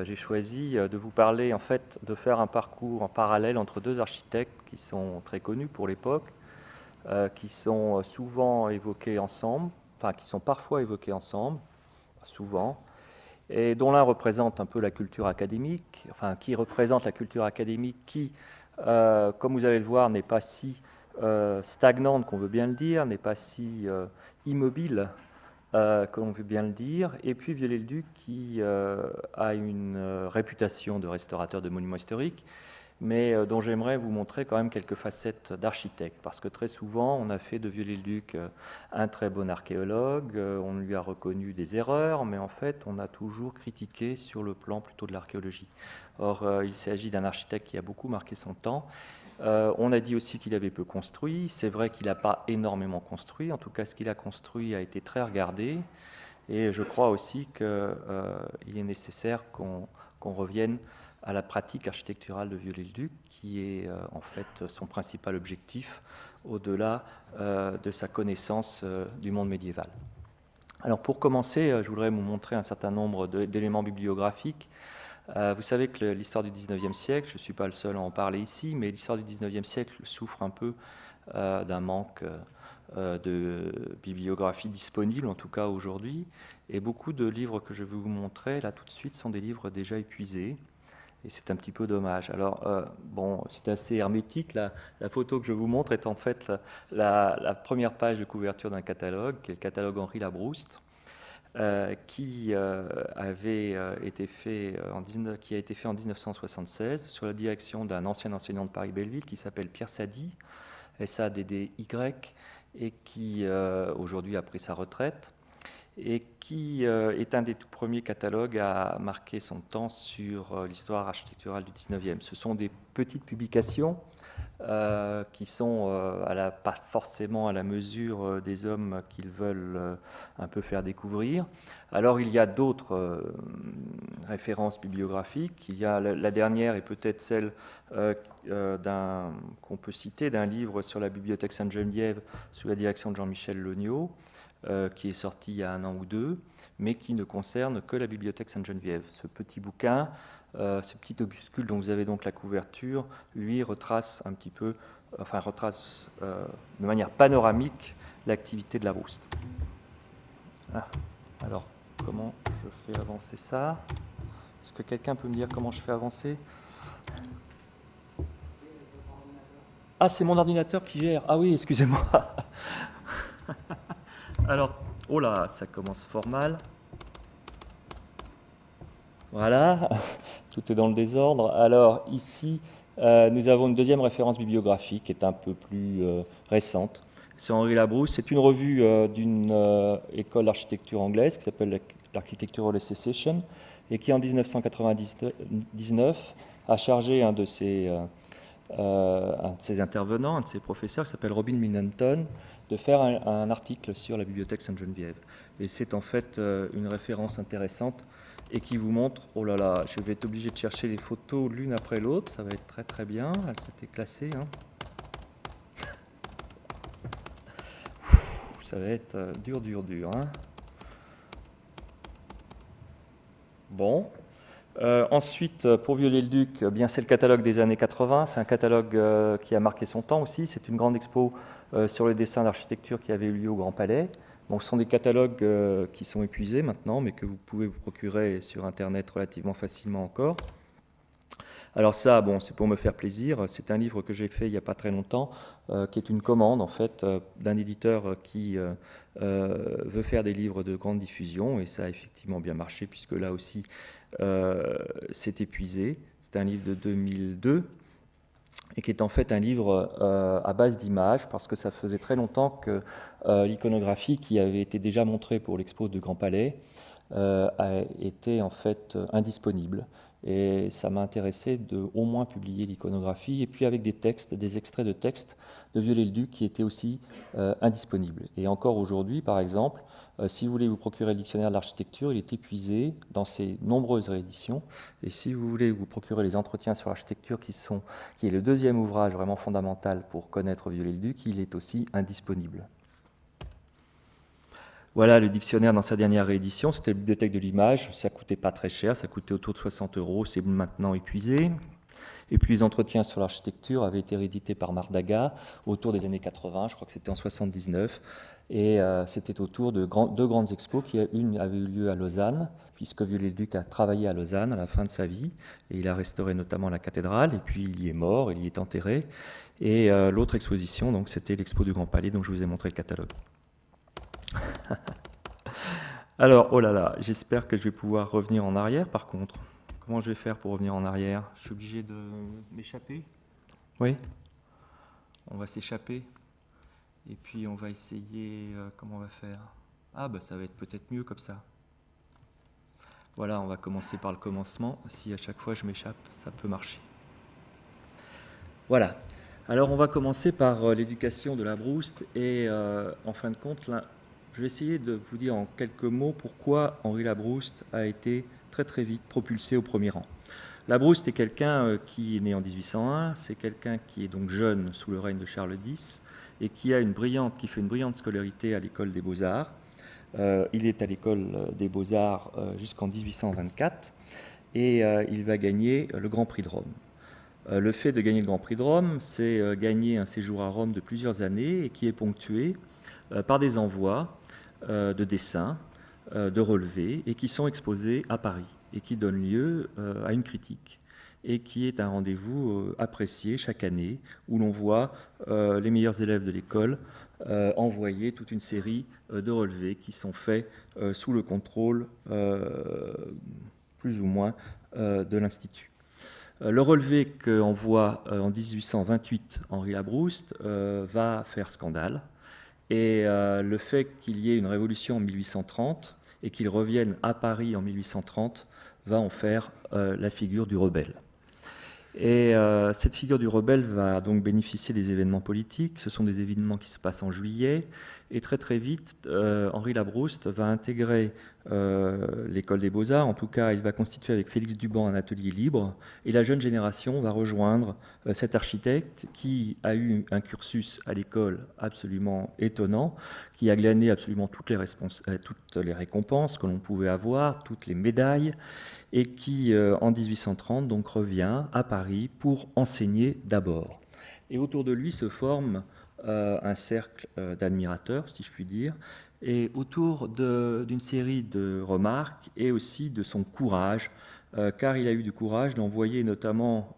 J'ai choisi de vous parler, en fait, de faire un parcours en parallèle entre deux architectes qui sont très connus pour l'époque, qui sont souvent évoqués ensemble, enfin qui sont parfois évoqués ensemble, souvent, et dont l'un représente un peu la culture académique, enfin qui représente la culture académique qui, comme vous allez le voir, n'est pas si stagnante qu'on veut bien le dire, n'est pas si immobile comme on veut bien le dire, et puis Viollet-le-Duc qui a une réputation de restaurateur de monuments historiques, mais dont j'aimerais vous montrer quand même quelques facettes d'architecte, parce que très souvent on a fait de Viollet-le-Duc un très bon archéologue, on lui a reconnu des erreurs, mais en fait on a toujours critiqué sur le plan plutôt de l'archéologie. Or, il s'agit d'un architecte qui a beaucoup marqué son temps. On a dit aussi qu'il avait peu construit. C'est vrai qu'il n'a pas énormément construit. En tout cas, ce qu'il a construit a été très regardé. Et je crois aussi qu'il est nécessaire qu'on revienne à la pratique architecturale de Viollet-le-Duc, qui est en fait son principal objectif, au-delà de sa connaissance du monde médiéval. Alors pour commencer, je voudrais vous montrer un certain nombre d'éléments bibliographiques. Vous savez que l'histoire du XIXe siècle, je ne suis pas le seul à en parler ici, mais l'histoire du XIXe siècle souffre un peu d'un manque de bibliographie disponible, en tout cas aujourd'hui. Et beaucoup de livres que je vais vous montrer là tout de suite sont des livres déjà épuisés. Et c'est un petit peu dommage. Alors, bon, c'est assez hermétique. La photo que je vous montre est en fait la première page de couverture d'un catalogue, qui est le catalogue Henri Labrouste. Qui avait été fait qui a été fait en 1976 sur la direction d'un ancien enseignant de Paris-Belleville qui s'appelle Pierre Sadi, S-A-D-D-Y, et qui aujourd'hui a pris sa retraite, et qui est un des tout premiers catalogues à marquer son temps sur l'histoire architecturale du 19e. Ce sont des petites publications qui sont pas forcément à la mesure des hommes qu'ils veulent un peu faire découvrir. Alors il y a d'autres références bibliographiques. Il y a la dernière et peut-être celle qu'on peut citer d'un livre sur la bibliothèque Sainte-Geneviève sous la direction de Jean-Michel Legnaud, qui est sorti il y a 1 an ou 2, mais qui ne concerne que la bibliothèque Sainte-Geneviève. Ce petit bouquin, ce petit opuscule dont vous avez donc la couverture, lui retrace un petit peu, retrace de manière panoramique l'activité de la Rouste. Ah, alors, comment je fais avancer ça? Est-ce que quelqu'un peut me dire comment je fais avancer? Ah, c'est mon ordinateur qui gère. Ah oui, excusez-moi. Alors, oh là, ça commence fort mal. Voilà, tout est dans le désordre. Alors ici, nous avons une deuxième référence bibliographique qui est un peu plus récente. C'est Henri Labrouste. C'est une revue d'une école d'architecture anglaise qui s'appelle l'Architectural Association et qui en 1999 a chargé un de ses intervenants, un de ses professeurs qui s'appelle Robin Minenton, de faire un article sur la bibliothèque Sainte-Geneviève. Et c'est en fait une référence intéressante et qui vous montre, oh là là, je vais être obligé de chercher les photos l'une après l'autre, ça va être très très bien, elles s'étaient classées. Hein. Ça va être dur. Hein. Bon. Ensuite, pour Viollet-le-Duc, bien c'est le catalogue des années 80, c'est un catalogue qui a marqué son temps aussi, c'est une grande expo sur les dessins d'architecture qui avait eu lieu au Grand Palais. Bon, ce sont des catalogues qui sont épuisés maintenant, mais que vous pouvez vous procurer sur Internet relativement facilement encore. Alors ça, bon, c'est pour me faire plaisir. C'est un livre que j'ai fait il n'y a pas très longtemps, qui est une commande en fait d'un éditeur qui veut faire des livres de grande diffusion, et ça a effectivement bien marché puisque là aussi c'est épuisé. C'est un livre de 2002 et qui est en fait un livre à base d'images, parce que ça faisait très longtemps que l'iconographie qui avait été déjà montrée pour l'expo de Grand Palais a été en fait indisponible. Et ça m'a intéressé de au moins publier l'iconographie, et puis avec des textes, des extraits de textes de Viollet-le-Duc qui étaient aussi indisponibles. Et encore aujourd'hui, par exemple, si vous voulez vous procurer le dictionnaire de l'architecture, il est épuisé dans ses nombreuses rééditions. Et si vous voulez vous procurer les entretiens sur l'architecture, qui est le deuxième ouvrage vraiment fondamental pour connaître Viollet-le-Duc, il est aussi indisponible. Voilà le dictionnaire dans sa dernière réédition, c'était la bibliothèque de l'image, ça coûtait pas très cher, ça coûtait autour de 60 €, c'est maintenant épuisé. Et puis les entretiens sur l'architecture avaient été réédités par Mardaga autour des années 80, je crois que c'était en 79, et c'était autour de deux grandes expos, une avait eu lieu à Lausanne, puisque Viollet-le-Duc a travaillé à Lausanne à la fin de sa vie, et il a restauré notamment la cathédrale, et puis il y est mort, il y est enterré, et l'autre exposition, donc c'était l'expo du Grand Palais, dont je vous ai montré le catalogue. Alors, oh là là, j'espère que je vais pouvoir revenir en arrière par contre. Comment je vais faire pour revenir en arrière? Je suis obligé de m'échapper? Oui? On va s'échapper. Et puis on va essayer... comment on va faire? Ah bah ça va être peut-être mieux comme ça. Voilà, on va commencer par le commencement. Si à chaque fois je m'échappe, ça peut marcher. Voilà. Alors on va commencer par l'éducation de la Brouste. Et en fin de compte, là, je vais essayer de vous dire en quelques mots pourquoi Henri Labrouste a été très très vite propulsé au premier rang. Labrouste est quelqu'un qui est né en 1801, c'est quelqu'un qui est donc jeune sous le règne de Charles X et qui fait une brillante scolarité à l'école des Beaux-Arts. Il est à l'école des Beaux-Arts jusqu'en 1824 et il va gagner le Grand Prix de Rome. Le fait de gagner le Grand Prix de Rome, c'est gagner un séjour à Rome de plusieurs années et qui est ponctué par des envois de dessins, de relevés, et qui sont exposés à Paris, et qui donnent lieu à une critique, et qui est un rendez-vous apprécié chaque année, où l'on voit les meilleurs élèves de l'école envoyer toute une série de relevés qui sont faits sous le contrôle plus ou moins de l'Institut. Le relevé qu'envoie en 1828 Henri Labrouste va faire scandale. Et le fait qu'il y ait une révolution en 1830 et qu'il revienne à Paris en 1830 va en faire la figure du rebelle. Et cette figure du rebelle va donc bénéficier des événements politiques. Ce sont des événements qui se passent en juillet. Et très très vite, Henri Labrouste va intégrer l'école des Beaux-Arts. En tout cas, il va constituer avec Félix Duban un atelier libre. Et la jeune génération va rejoindre cet architecte qui a eu un cursus à l'école absolument étonnant, qui a glané absolument toutes les récompenses que l'on pouvait avoir, toutes les médailles, et qui, en 1830, donc, revient à Paris pour enseigner d'abord. Et autour de lui se forme un cercle d'admirateurs, si je puis dire, et autour d'une série de remarques et aussi de son courage, car il a eu du courage d'envoyer notamment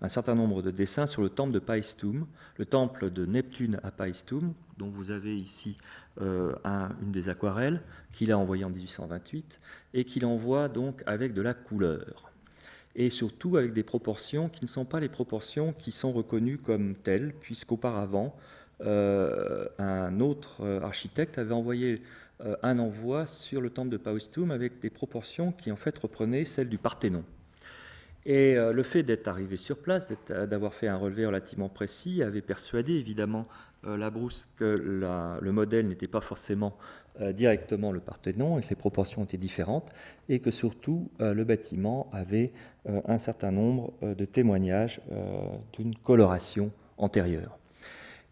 un certain nombre de dessins sur le temple de Paestum, le temple de Neptune à Paestum, dont vous avez ici une des aquarelles qu'il a envoyée en 1828 et qu'il envoie donc avec de la couleur. Et surtout avec des proportions qui ne sont pas les proportions qui sont reconnues comme telles, puisqu'auparavant, un autre architecte avait envoyé un envoi sur le temple de Paestum avec des proportions qui en fait reprenaient celles du Parthénon. Et le fait d'être arrivé sur place, d'avoir fait un relevé relativement précis, avait persuadé évidemment Labrouste que le modèle n'était pas forcément directement le Parthénon et que les proportions étaient différentes et que surtout le bâtiment avait un certain nombre de témoignages d'une coloration antérieure.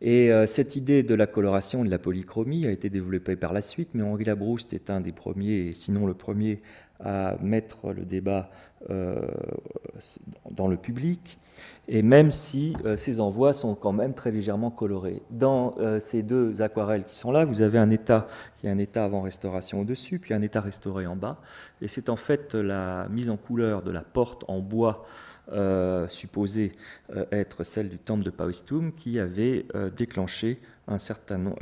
Et cette idée de la coloration et de la polychromie a été développée par la suite, mais Henri Labrouste est un des premiers, sinon le premier, à mettre le débat dans le public, et même si ces envois sont quand même très légèrement colorés. Dans ces deux aquarelles qui sont là, vous avez un état qui est un état avant restauration au-dessus, puis un état restauré en bas, et c'est en fait la mise en couleur de la porte en bois supposée être celle du temple de Paestum qui avait déclenché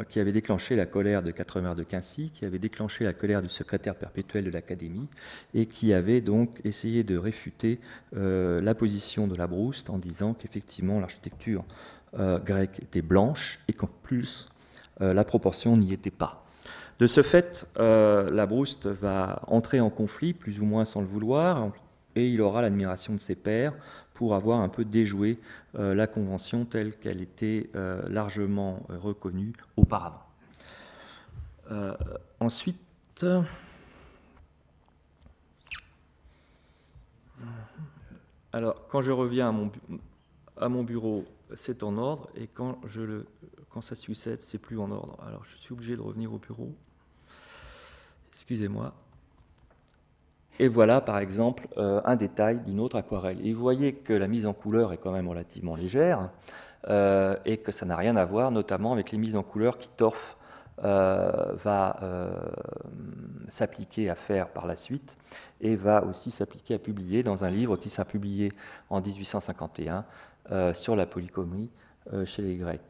qui avait déclenché la colère de Quatremer de Quincy, qui avait déclenché la colère du secrétaire perpétuel de l'Académie et qui avait donc essayé de réfuter la position de Labrouste en disant qu'effectivement l'architecture grecque était blanche et qu'en plus la proportion n'y était pas. De ce fait, Labrouste va entrer en conflit, plus ou moins sans le vouloir, et il aura l'admiration de ses pairs pour avoir un peu déjoué la convention telle qu'elle était largement reconnue auparavant. Ensuite, alors quand je reviens à mon bureau, c'est en ordre, et quand ça succède, c'est plus en ordre. Alors je suis obligé de revenir au bureau. Excusez-moi. Et voilà, par exemple, un détail d'une autre aquarelle. Et vous voyez que la mise en couleur est quand même relativement légère et que ça n'a rien à voir, notamment avec les mises en couleur qui Torf va s'appliquer à faire par la suite et va aussi s'appliquer à publier dans un livre qui sera publié en 1851 sur la polychromie chez les Grecs.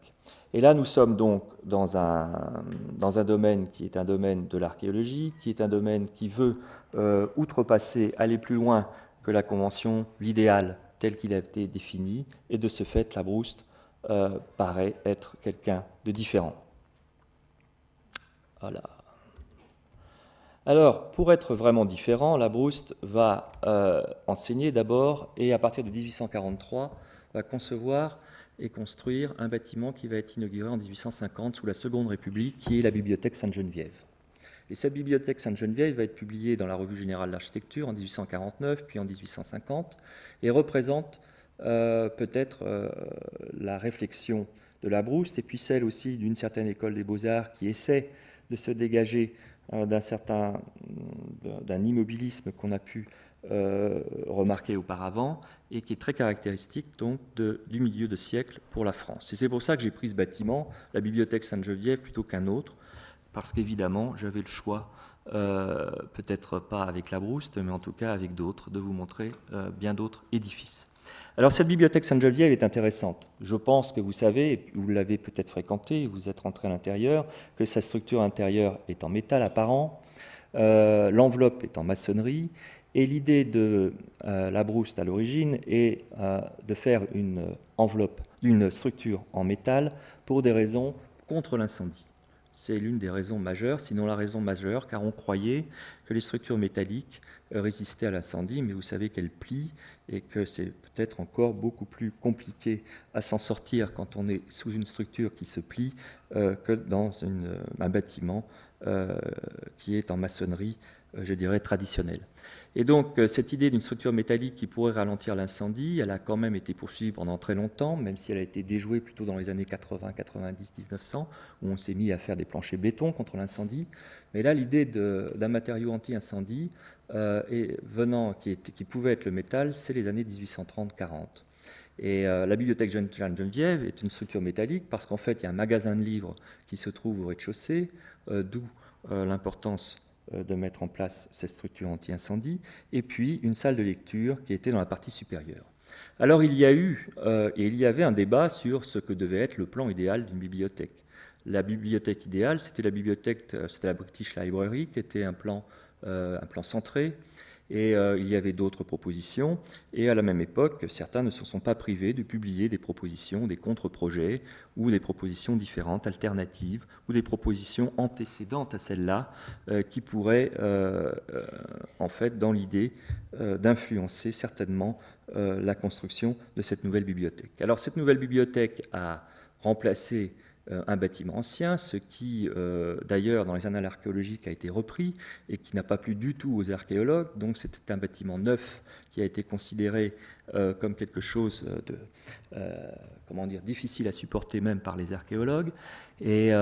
Et là, nous sommes donc dans un domaine qui est un domaine de l'archéologie, qui est un domaine qui veut outrepasser, aller plus loin que la convention, l'idéal tel qu'il a été défini, et de ce fait, Labrouste paraît être quelqu'un de différent. Voilà. Alors, pour être vraiment différent, Labrouste va enseigner d'abord, et à partir de 1843, va concevoir et construire un bâtiment qui va être inauguré en 1850 sous la Seconde République, qui est la bibliothèque Sainte-Geneviève. Et cette bibliothèque Sainte-Geneviève va être publiée dans la Revue générale d'architecture en 1849, puis en 1850, et représente peut-être la réflexion de Labrouste, et puis celle aussi d'une certaine école des beaux-arts qui essaie de se dégager d'un immobilisme qu'on a pu remarqué auparavant et qui est très caractéristique donc du milieu de siècle pour la France. Et c'est pour ça que j'ai pris ce bâtiment, la bibliothèque Sainte-Geneviève, plutôt qu'un autre, parce qu'évidemment j'avais le choix, peut-être pas avec Labrouste, mais en tout cas avec d'autres, de vous montrer bien d'autres édifices. Alors cette bibliothèque Sainte-Geneviève est intéressante. Je pense que vous savez, vous l'avez peut-être fréquentée, vous êtes rentré à l'intérieur, que sa structure intérieure est en métal apparent, l'enveloppe est en maçonnerie, et l'idée de Labrouste à l'origine est de faire une enveloppe, une structure en métal pour des raisons contre l'incendie. C'est l'une des raisons majeures, sinon la raison majeure, car on croyait que les structures métalliques résistaient à l'incendie, mais vous savez qu'elles plient et que c'est peut-être encore beaucoup plus compliqué à s'en sortir quand on est sous une structure qui se plie que dans un bâtiment qui est en maçonnerie, je dirais, traditionnelle. Et donc, cette idée d'une structure métallique qui pourrait ralentir l'incendie, elle a quand même été poursuivie pendant très longtemps, même si elle a été déjouée plutôt dans les années 80, 90, 1900, où on s'est mis à faire des planchers béton contre l'incendie. Mais là, l'idée d'un matériau anti-incendie qui pouvait être le métal, c'est les années 1830-40. Et la bibliothèque Sainte-Geneviève est une structure métallique parce qu'en fait, il y a un magasin de livres qui se trouve au rez-de-chaussée, d'où l'importance de mettre en place cette structure anti-incendie, et puis une salle de lecture qui était dans la partie supérieure. Alors il y a eu, et il y avait un débat sur ce que devait être le plan idéal d'une bibliothèque. La bibliothèque idéale, c'était la British Library, qui était un plan centré, et il y avait d'autres propositions, et à la même époque, certains ne se sont pas privés de publier des propositions, des contre-projets, ou des propositions différentes, alternatives, ou des propositions antécédentes à celles-là, qui pourraient, en fait, dans l'idée d'influencer certainement la construction de cette nouvelle bibliothèque. Alors, cette nouvelle bibliothèque a remplacé un bâtiment ancien, ce qui, d'ailleurs, dans les annales archéologiques, a été repris et qui n'a pas plu du tout aux archéologues. Donc, c'était un bâtiment neuf qui a été considéré comme quelque chose de, difficile à supporter même par les archéologues. Et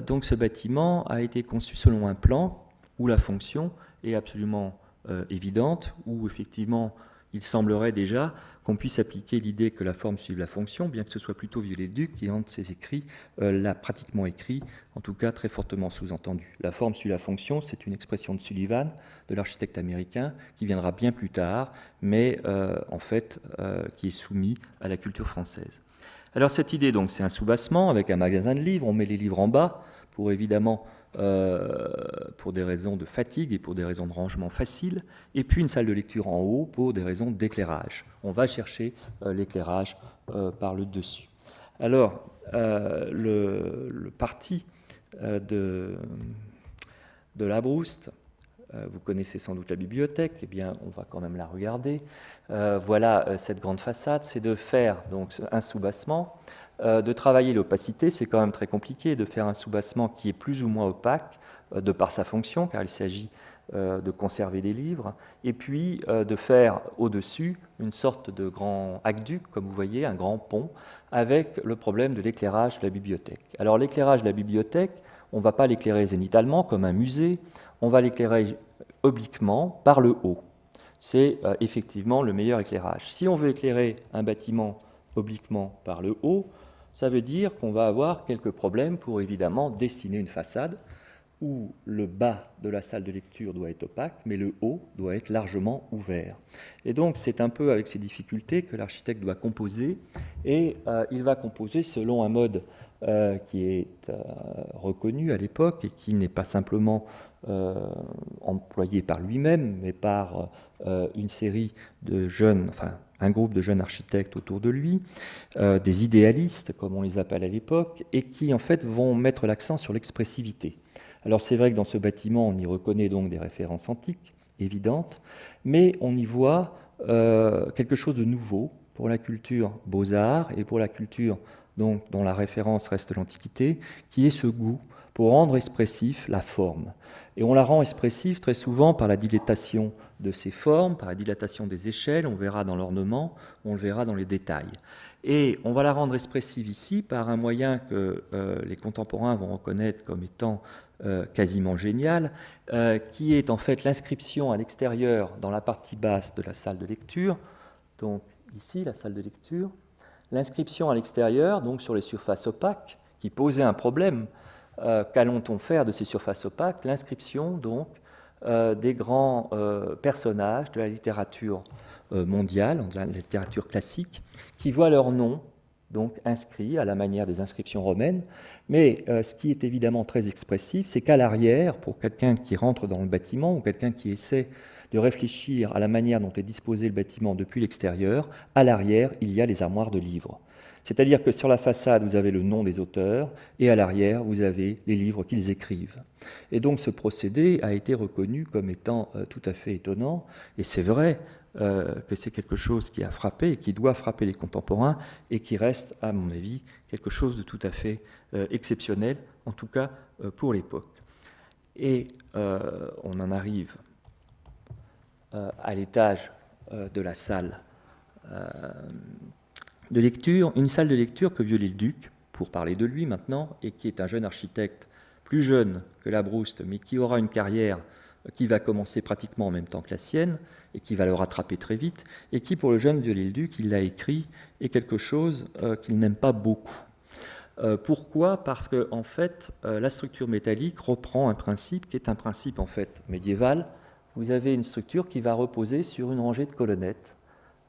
donc, ce bâtiment a été conçu selon un plan où la fonction est absolument évidente, où effectivement, il semblerait déjà qu'on puisse appliquer l'idée que la forme suive la fonction, bien que ce soit plutôt Viollet-le-Duc qui, entre ses écrits, l'a pratiquement écrit, en tout cas très fortement sous-entendu. La forme suit la fonction, c'est une expression de Sullivan, de l'architecte américain, qui viendra bien plus tard, mais en fait qui est soumis à la culture française. Alors cette idée, donc, c'est un soubassement avec un magasin de livres, on met les livres en bas pour évidemment pour des raisons de fatigue et pour des raisons de rangement facile, et puis une salle de lecture en haut pour des raisons d'éclairage. On va chercher l'éclairage par le dessus. Alors, le parti de Labrouste, vous connaissez sans doute la bibliothèque, eh bien, on va quand même la regarder. Voilà cette grande façade, c'est de faire donc un soubassement, de travailler l'opacité, c'est quand même très compliqué de faire un soubassement qui est plus ou moins opaque de par sa fonction, car il s'agit de conserver des livres, et puis de faire au-dessus une sorte de grand aqueduc, comme vous voyez, un grand pont, avec le problème de l'éclairage de la bibliothèque. Alors l'éclairage de la bibliothèque, on ne va pas l'éclairer zénithalement comme un musée, on va l'éclairer obliquement par le haut. C'est effectivement le meilleur éclairage. Si on veut éclairer un bâtiment obliquement par le haut, ça veut dire qu'on va avoir quelques problèmes pour évidemment dessiner une façade où le bas de la salle de lecture doit être opaque, mais le haut doit être largement ouvert. Et donc c'est un peu avec ces difficultés que l'architecte doit composer, et il va composer selon un mode qui est reconnu à l'époque et qui n'est pas simplement employé par lui-même, mais par une série de jeunes, enfin un groupe de jeunes architectes autour de lui, des idéalistes, comme on les appelle à l'époque, et qui en fait vont mettre l'accent sur l'expressivité. Alors c'est vrai que dans ce bâtiment, on y reconnaît donc des références antiques, évidentes, mais on y voit quelque chose de nouveau pour la culture beaux-arts et pour la culture donc, dont la référence reste l'Antiquité, qui est ce goût pour rendre expressif la forme. Et on la rend expressive très souvent par la dilatation de ses formes, par la dilatation des échelles, on verra dans l'ornement, on le verra dans les détails. Et on va la rendre expressive ici par un moyen que les contemporains vont reconnaître comme étant quasiment génial, qui est en fait l'inscription à l'extérieur dans la partie basse de la salle de lecture, donc ici la salle de lecture, l'inscription à l'extérieur, donc sur les surfaces opaques, qui posait un problème. Qu'allons-on faire de ces surfaces opaques? L'inscription donc des grands personnages de la littérature mondiale, de la littérature classique, qui voient leur nom donc inscrits à la manière des inscriptions romaines. Mais ce qui est évidemment très expressif, c'est qu'à l'arrière, pour quelqu'un qui rentre dans le bâtiment ou quelqu'un qui essaie de réfléchir à la manière dont est disposé le bâtiment depuis l'extérieur, à l'arrière, il y a les armoires de livres. C'est-à-dire que sur la façade, vous avez le nom des auteurs, et à l'arrière, vous avez les livres qu'ils écrivent. Et donc ce procédé a été reconnu comme étant tout à fait étonnant, et c'est vrai que c'est quelque chose qui a frappé, et qui doit frapper les contemporains, et qui reste, à mon avis, quelque chose de tout à fait exceptionnel, en tout cas pour l'époque. Et on en arrive à l'étage de la salle de lecture, une salle de lecture que Viollet-le-Duc, pour parler de lui maintenant, et qui est un jeune architecte, plus jeune que Labrouste, mais qui aura une carrière qui va commencer pratiquement en même temps que la sienne, et qui va le rattraper très vite, et qui, pour le jeune Viollet-le-Duc, il l'a écrit, est quelque chose qu'il n'aime pas beaucoup. Pourquoi? Parce que, en fait, la structure métallique reprend un principe qui est un principe, en fait, médiéval. Vous avez une structure qui va reposer sur une rangée de colonnettes,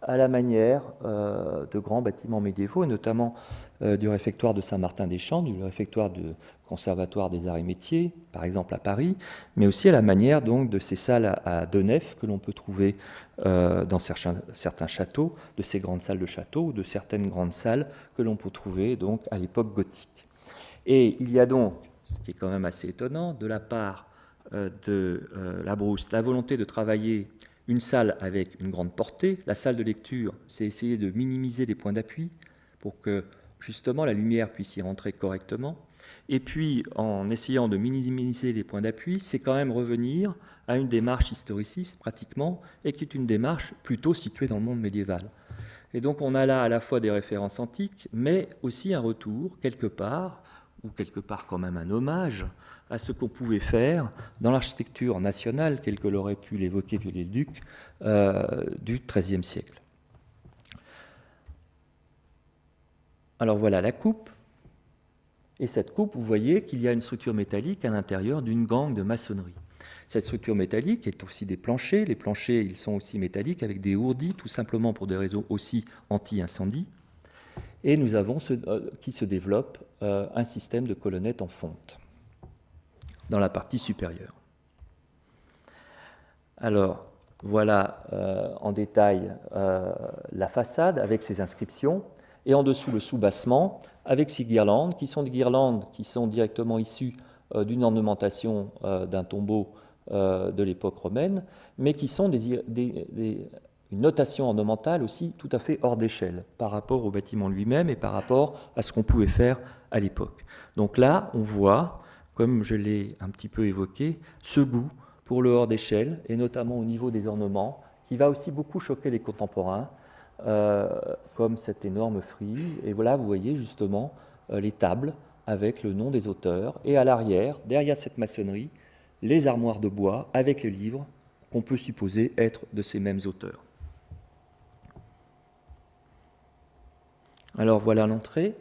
à la manière de grands bâtiments médiévaux, et notamment du réfectoire de Saint-Martin-des-Champs, du réfectoire du Conservatoire des Arts et Métiers, par exemple à Paris, mais aussi à la manière donc de ces salles à deux nefs que l'on peut trouver dans certains châteaux, de ces grandes salles de châteaux, ou de certaines grandes salles que l'on peut trouver donc à l'époque gothique. Et il y a donc, ce qui est quand même assez étonnant, de la part de Labrouste, la volonté de travailler une salle avec une grande portée. La salle de lecture, c'est essayer de minimiser les points d'appui pour que justement la lumière puisse y rentrer correctement. Et puis, en essayant de minimiser les points d'appui, c'est quand même revenir à une démarche historiciste pratiquement, et qui est une démarche plutôt située dans le monde médiéval. Et donc on a là à la fois des références antiques, mais aussi un retour quelque part, ou quelque part quand même un hommage à ce qu'on pouvait faire dans l'architecture nationale, telle que l'aurait pu l'évoquer Viollet-le-Duc, du XIIIe siècle. Alors voilà la coupe, et cette coupe, vous voyez qu'il y a une structure métallique à l'intérieur d'une gangue de maçonnerie. Cette structure métallique est aussi des planchers. Les planchers, ils sont aussi métalliques avec des ourdis, tout simplement pour des raisons aussi anti-incendie. Et nous avons qui se développe un système de colonnettes en fonte dans la partie supérieure. Alors, voilà en détail la façade avec ses inscriptions, et en dessous le soubassement avec ces guirlandes, qui sont des guirlandes qui sont directement issues d'une ornementation d'un tombeau de l'époque romaine, mais qui sont une notation ornementale aussi tout à fait hors d'échelle par rapport au bâtiment lui-même et par rapport à ce qu'on pouvait faire à l'époque. Donc là, on voit, comme je l'ai un petit peu évoqué, ce goût pour le hors d'échelle, et notamment au niveau des ornements, qui va aussi beaucoup choquer les contemporains, comme cette énorme frise. Et voilà, vous voyez justement les tables avec le nom des auteurs, et à l'arrière, derrière cette maçonnerie, les armoires de bois avec les livres qu'on peut supposer être de ces mêmes auteurs. Alors voilà l'entrée,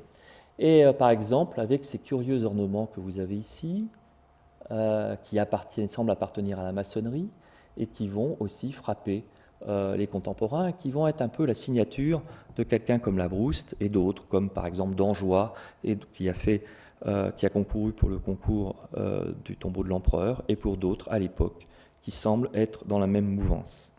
et par exemple avec ces curieux ornements que vous avez ici, qui semblent appartenir à la maçonnerie, et qui vont aussi frapper les contemporains, qui vont être un peu la signature de quelqu'un comme Labrouste et d'autres, comme par exemple Dangeois, qui a concouru pour le concours du tombeau de l'empereur, et pour d'autres à l'époque, qui semblent être dans la même mouvance.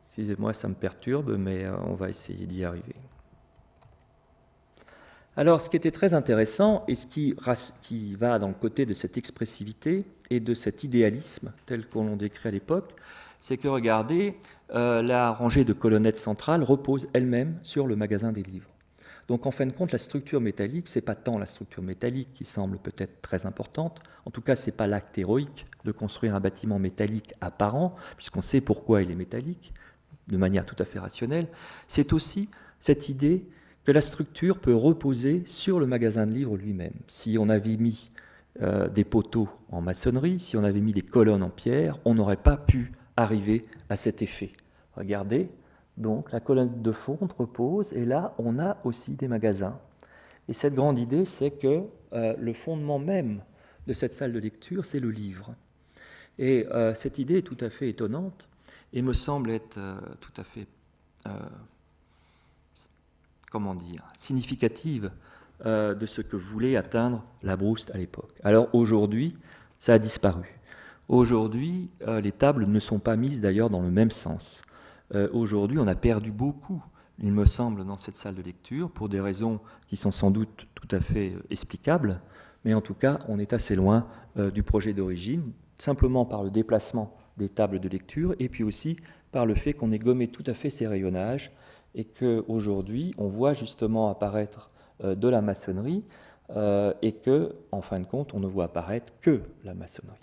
Excusez-moi, ça me perturbe, mais on va essayer d'y arriver. Alors, ce qui était très intéressant, et ce qui va dans le côté de cette expressivité et de cet idéalisme tel qu'on l'a décrit à l'époque, c'est que, regardez, la rangée de colonnettes centrales repose elle-même sur le magasin des livres. Donc, en fin de compte, la structure métallique, ce n'est pas tant la structure métallique qui semble peut-être très importante, en tout cas, ce n'est pas l'acte héroïque de construire un bâtiment métallique apparent, puisqu'on sait pourquoi il est métallique, de manière tout à fait rationnelle, c'est aussi cette idée que la structure peut reposer sur le magasin de livres lui-même. Si on avait mis des poteaux en maçonnerie, si on avait mis des colonnes en pierre, on n'aurait pas pu arriver à cet effet. Regardez, donc la colonne de fonte repose, et là on a aussi des magasins. Et cette grande idée, c'est que le fondement même de cette salle de lecture, c'est le livre. Et cette idée est tout à fait étonnante, et me semble être tout à fait significative de ce que voulait atteindre Labrouste à l'époque. Alors aujourd'hui, ça a disparu. Aujourd'hui, les tables ne sont pas mises d'ailleurs dans le même sens. Aujourd'hui, on a perdu beaucoup, il me semble, dans cette salle de lecture, pour des raisons qui sont sans doute tout à fait explicables, mais en tout cas, on est assez loin du projet d'origine, simplement par le déplacement des tables de lecture, et puis aussi par le fait qu'on ait gommé tout à fait ces rayonnages, et qu'aujourd'hui, on voit justement apparaître de la maçonnerie, et que, en fin de compte, on ne voit apparaître que la maçonnerie.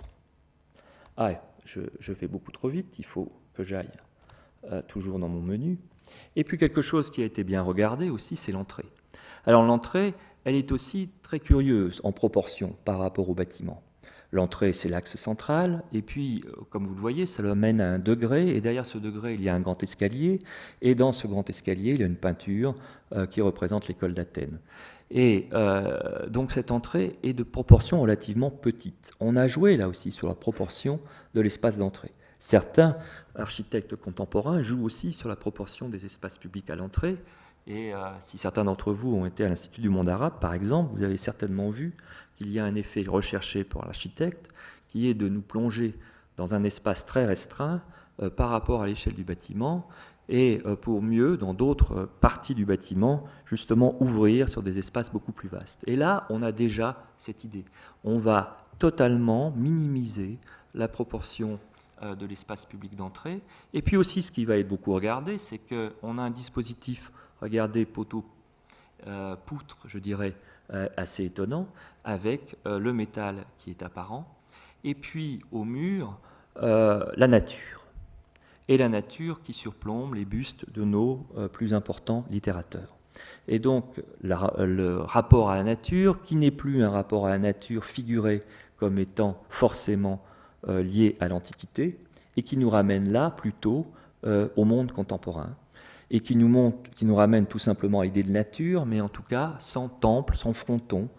Ah, je vais beaucoup trop vite, il faut que j'aille toujours dans mon menu. Et puis quelque chose qui a été bien regardé aussi, c'est l'entrée. Alors l'entrée, elle est aussi très curieuse en proportion par rapport au bâtiment. L'entrée, c'est l'axe central, et puis, comme vous le voyez, ça le mène à un degré, et derrière ce degré, il y a un grand escalier, et dans ce grand escalier, il y a une peinture qui représente l'école d'Athènes. Et donc cette entrée est de proportion relativement petite. On a joué là aussi sur la proportion de l'espace d'entrée. Certains architectes contemporains jouent aussi sur la proportion des espaces publics à l'entrée, et si certains d'entre vous ont été à l'Institut du monde arabe, par exemple, vous avez certainement vu qu'il y a un effet recherché par l'architecte, qui est de nous plonger dans un espace très restreint par rapport à l'échelle du bâtiment, et pour mieux, dans d'autres parties du bâtiment, justement ouvrir sur des espaces beaucoup plus vastes. Et là, on a déjà cette idée. On va totalement minimiser la proportion de l'espace public d'entrée. Et puis aussi, ce qui va être beaucoup regardé, c'est qu'on a un dispositif, regardez, poteau, poutre, je dirais, assez étonnant, avec le métal qui est apparent, et puis au mur, la nature. Et la nature qui surplombe les bustes de nos plus importants littérateurs. Et donc, le rapport à la nature, qui n'est plus un rapport à la nature figuré comme étant forcément lié à l'Antiquité, et qui nous ramène là plutôt au monde contemporain, et qui nous ramène tout simplement à l'idée de nature, mais en tout cas sans temple, sans fronton,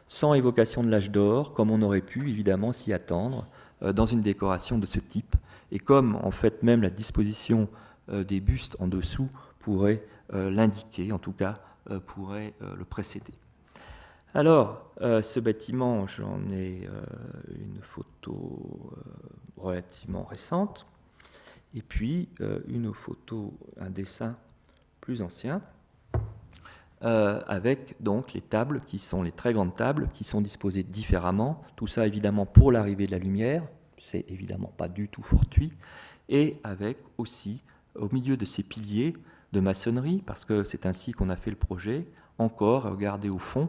sans évocation de l'âge d'or, comme on aurait pu évidemment s'y attendre dans une décoration de ce type, et comme en fait même la disposition des bustes en dessous pourrait l'indiquer, en tout cas pourrait le précéder. Alors, ce bâtiment, j'en ai une photo relativement récente, et puis une photo, un dessin plus ancien, avec donc les tables qui sont les très grandes tables qui sont disposées différemment. Tout ça évidemment pour l'arrivée de la lumière, c'est évidemment pas du tout fortuit, et avec aussi au milieu de ces piliers de maçonnerie, parce que c'est ainsi qu'on a fait le projet, encore, regardez au fond,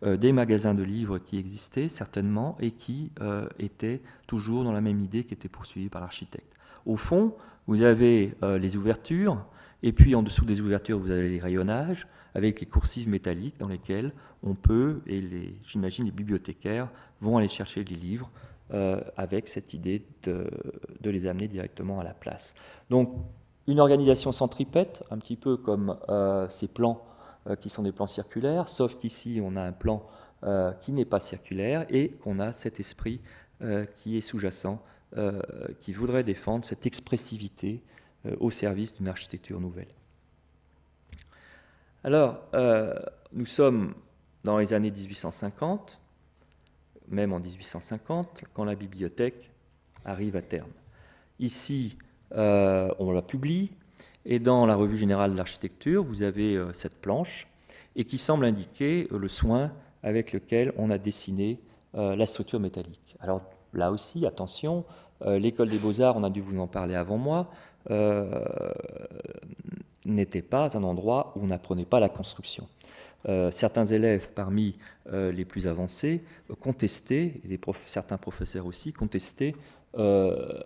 des magasins de livres qui existaient certainement et qui étaient toujours dans la même idée qui était poursuivie par l'architecte. Au fond, vous avez les ouvertures, et puis en dessous des ouvertures, vous avez les rayonnages, avec les coursives métalliques dans lesquelles on peut, et j'imagine les bibliothécaires vont aller chercher les livres avec cette idée de les amener directement à la place. Donc, une organisation centripète, un petit peu comme ces plans qui sont des plans circulaires, sauf qu'ici, on a un plan qui n'est pas circulaire et qu'on a cet esprit qui est sous-jacent, qui voudrait défendre cette expressivité au service d'une architecture nouvelle. Alors, nous sommes dans les années 1850, même en 1850, quand la bibliothèque arrive à terme. Ici, on la publie, et dans la Revue générale de l'architecture, vous avez cette planche, et qui semble indiquer le soin avec lequel on a dessiné la structure métallique. Alors là aussi, attention, l'école des beaux-arts, on a dû vous en parler avant moi, n'était pas un endroit où on n'apprenait pas la construction. Certains élèves parmi les plus avancés contestaient, et certains professeurs aussi contestaient le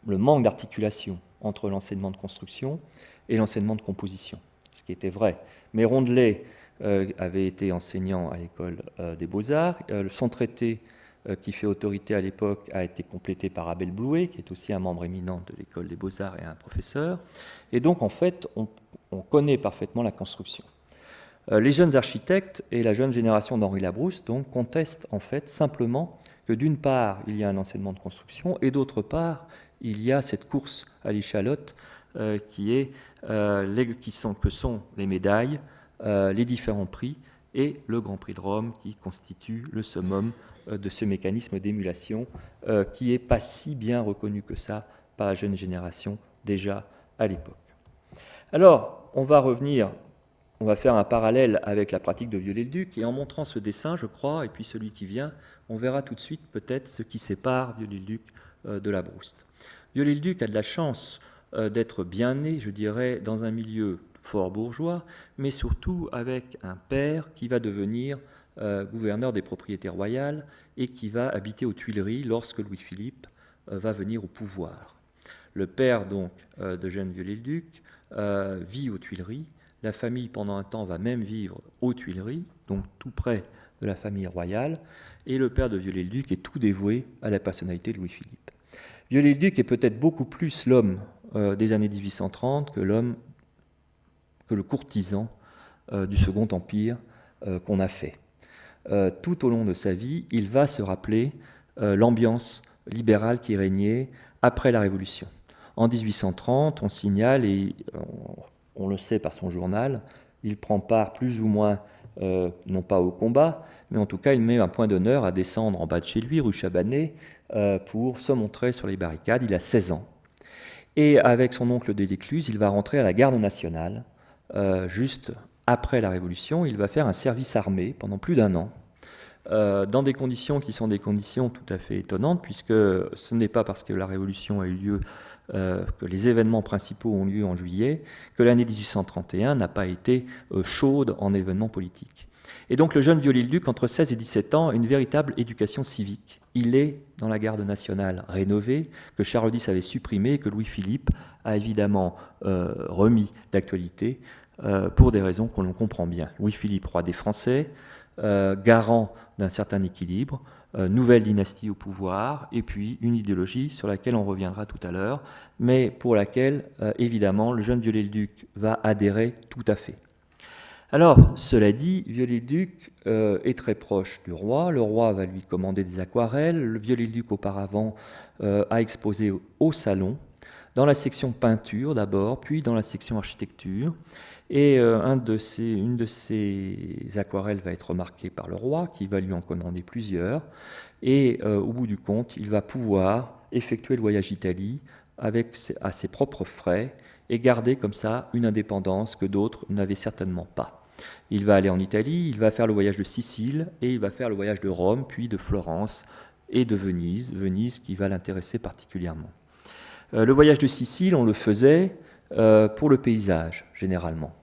manque d'articulation entre l'enseignement de construction et l'enseignement de composition, ce qui était vrai. Mais Rondelet avait été enseignant à l'école des beaux-arts. Son traité qui fait autorité à l'époque a été complété par Abel Blouet, qui est aussi un membre éminent de l'école des beaux-arts et un professeur. Et donc, en fait, on connaît parfaitement la construction. Les jeunes architectes et la jeune génération d'Henri Labrousse donc, contestent en fait simplement que d'une part, il y a un enseignement de construction et d'autre part, il y a cette course à l'échalote que sont les médailles, les différents prix et le Grand Prix de Rome qui constitue le summum de ce mécanisme d'émulation qui n'est pas si bien reconnu que ça par la jeune génération déjà à l'époque. Alors, on va faire un parallèle avec la pratique de Viollet-le-Duc, et en montrant ce dessin, je crois, et puis celui qui vient, on verra tout de suite peut-être ce qui sépare Viollet-le-Duc de Labrousse. Viollet-le-Duc a de la chance d'être bien né, je dirais, dans un milieu fort bourgeois, mais surtout avec un père qui va devenir gouverneur des propriétés royales et qui va habiter aux Tuileries lorsque Louis-Philippe va venir au pouvoir. Le père donc de Jeanne Viollet-le-Duc vit aux Tuileries. La famille, pendant un temps, va même vivre aux Tuileries, donc tout près de la famille royale, et le père de Viollet-le-Duc est tout dévoué à la personnalité de Louis-Philippe. Viollet-le-Duc est peut-être beaucoup plus l'homme des années 1830 que le courtisan du Second Empire qu'on a fait. Tout au long de sa vie, il va se rappeler l'ambiance libérale qui régnait après la Révolution. En 1830, on signale, et on le sait par son journal, il prend part plus ou moins, non pas au combat, mais en tout cas il met un point d'honneur à descendre en bas de chez lui, rue Chabanais, pour se montrer sur les barricades. Il a 16 ans. Et avec son oncle Delescluze, il va rentrer à la Garde nationale, juste après la Révolution. Il va faire un service armé pendant plus d'1 an, dans des conditions qui sont des conditions tout à fait étonnantes, puisque ce n'est pas parce que la Révolution a eu lieu, que les événements principaux ont lieu en juillet, que l'année 1831 n'a pas été chaude en événements politiques. Et donc le jeune Viollet-le-Duc, entre 16 et 17 ans, a une véritable éducation civique. Il est dans la garde nationale rénovée, que Charles X avait supprimée et que Louis-Philippe a évidemment remis d'actualité pour des raisons qu'on comprend bien. Louis-Philippe, roi des Français, garant d'un certain équilibre, nouvelle dynastie au pouvoir, et puis une idéologie sur laquelle on reviendra tout à l'heure, mais pour laquelle, évidemment, le jeune Viollet-le-Duc va adhérer tout à fait. Alors, cela dit, Viollet-le-Duc est très proche du roi. Le roi va lui commander des aquarelles. Le Viollet-le-Duc, auparavant, a exposé au salon, dans la section peinture d'abord, puis dans la section architecture. Et une de ces aquarelles va être remarquée par le roi, qui va lui en commander plusieurs. Et au bout du compte, il va pouvoir effectuer le voyage d'Italie à ses propres frais et garder comme ça une indépendance que d'autres n'avaient certainement pas. Il va aller en Italie, il va faire le voyage de Sicile et il va faire le voyage de Rome, puis de Florence et de Venise, Venise qui va l'intéresser particulièrement. Le voyage de Sicile, on le faisait pour le paysage, généralement.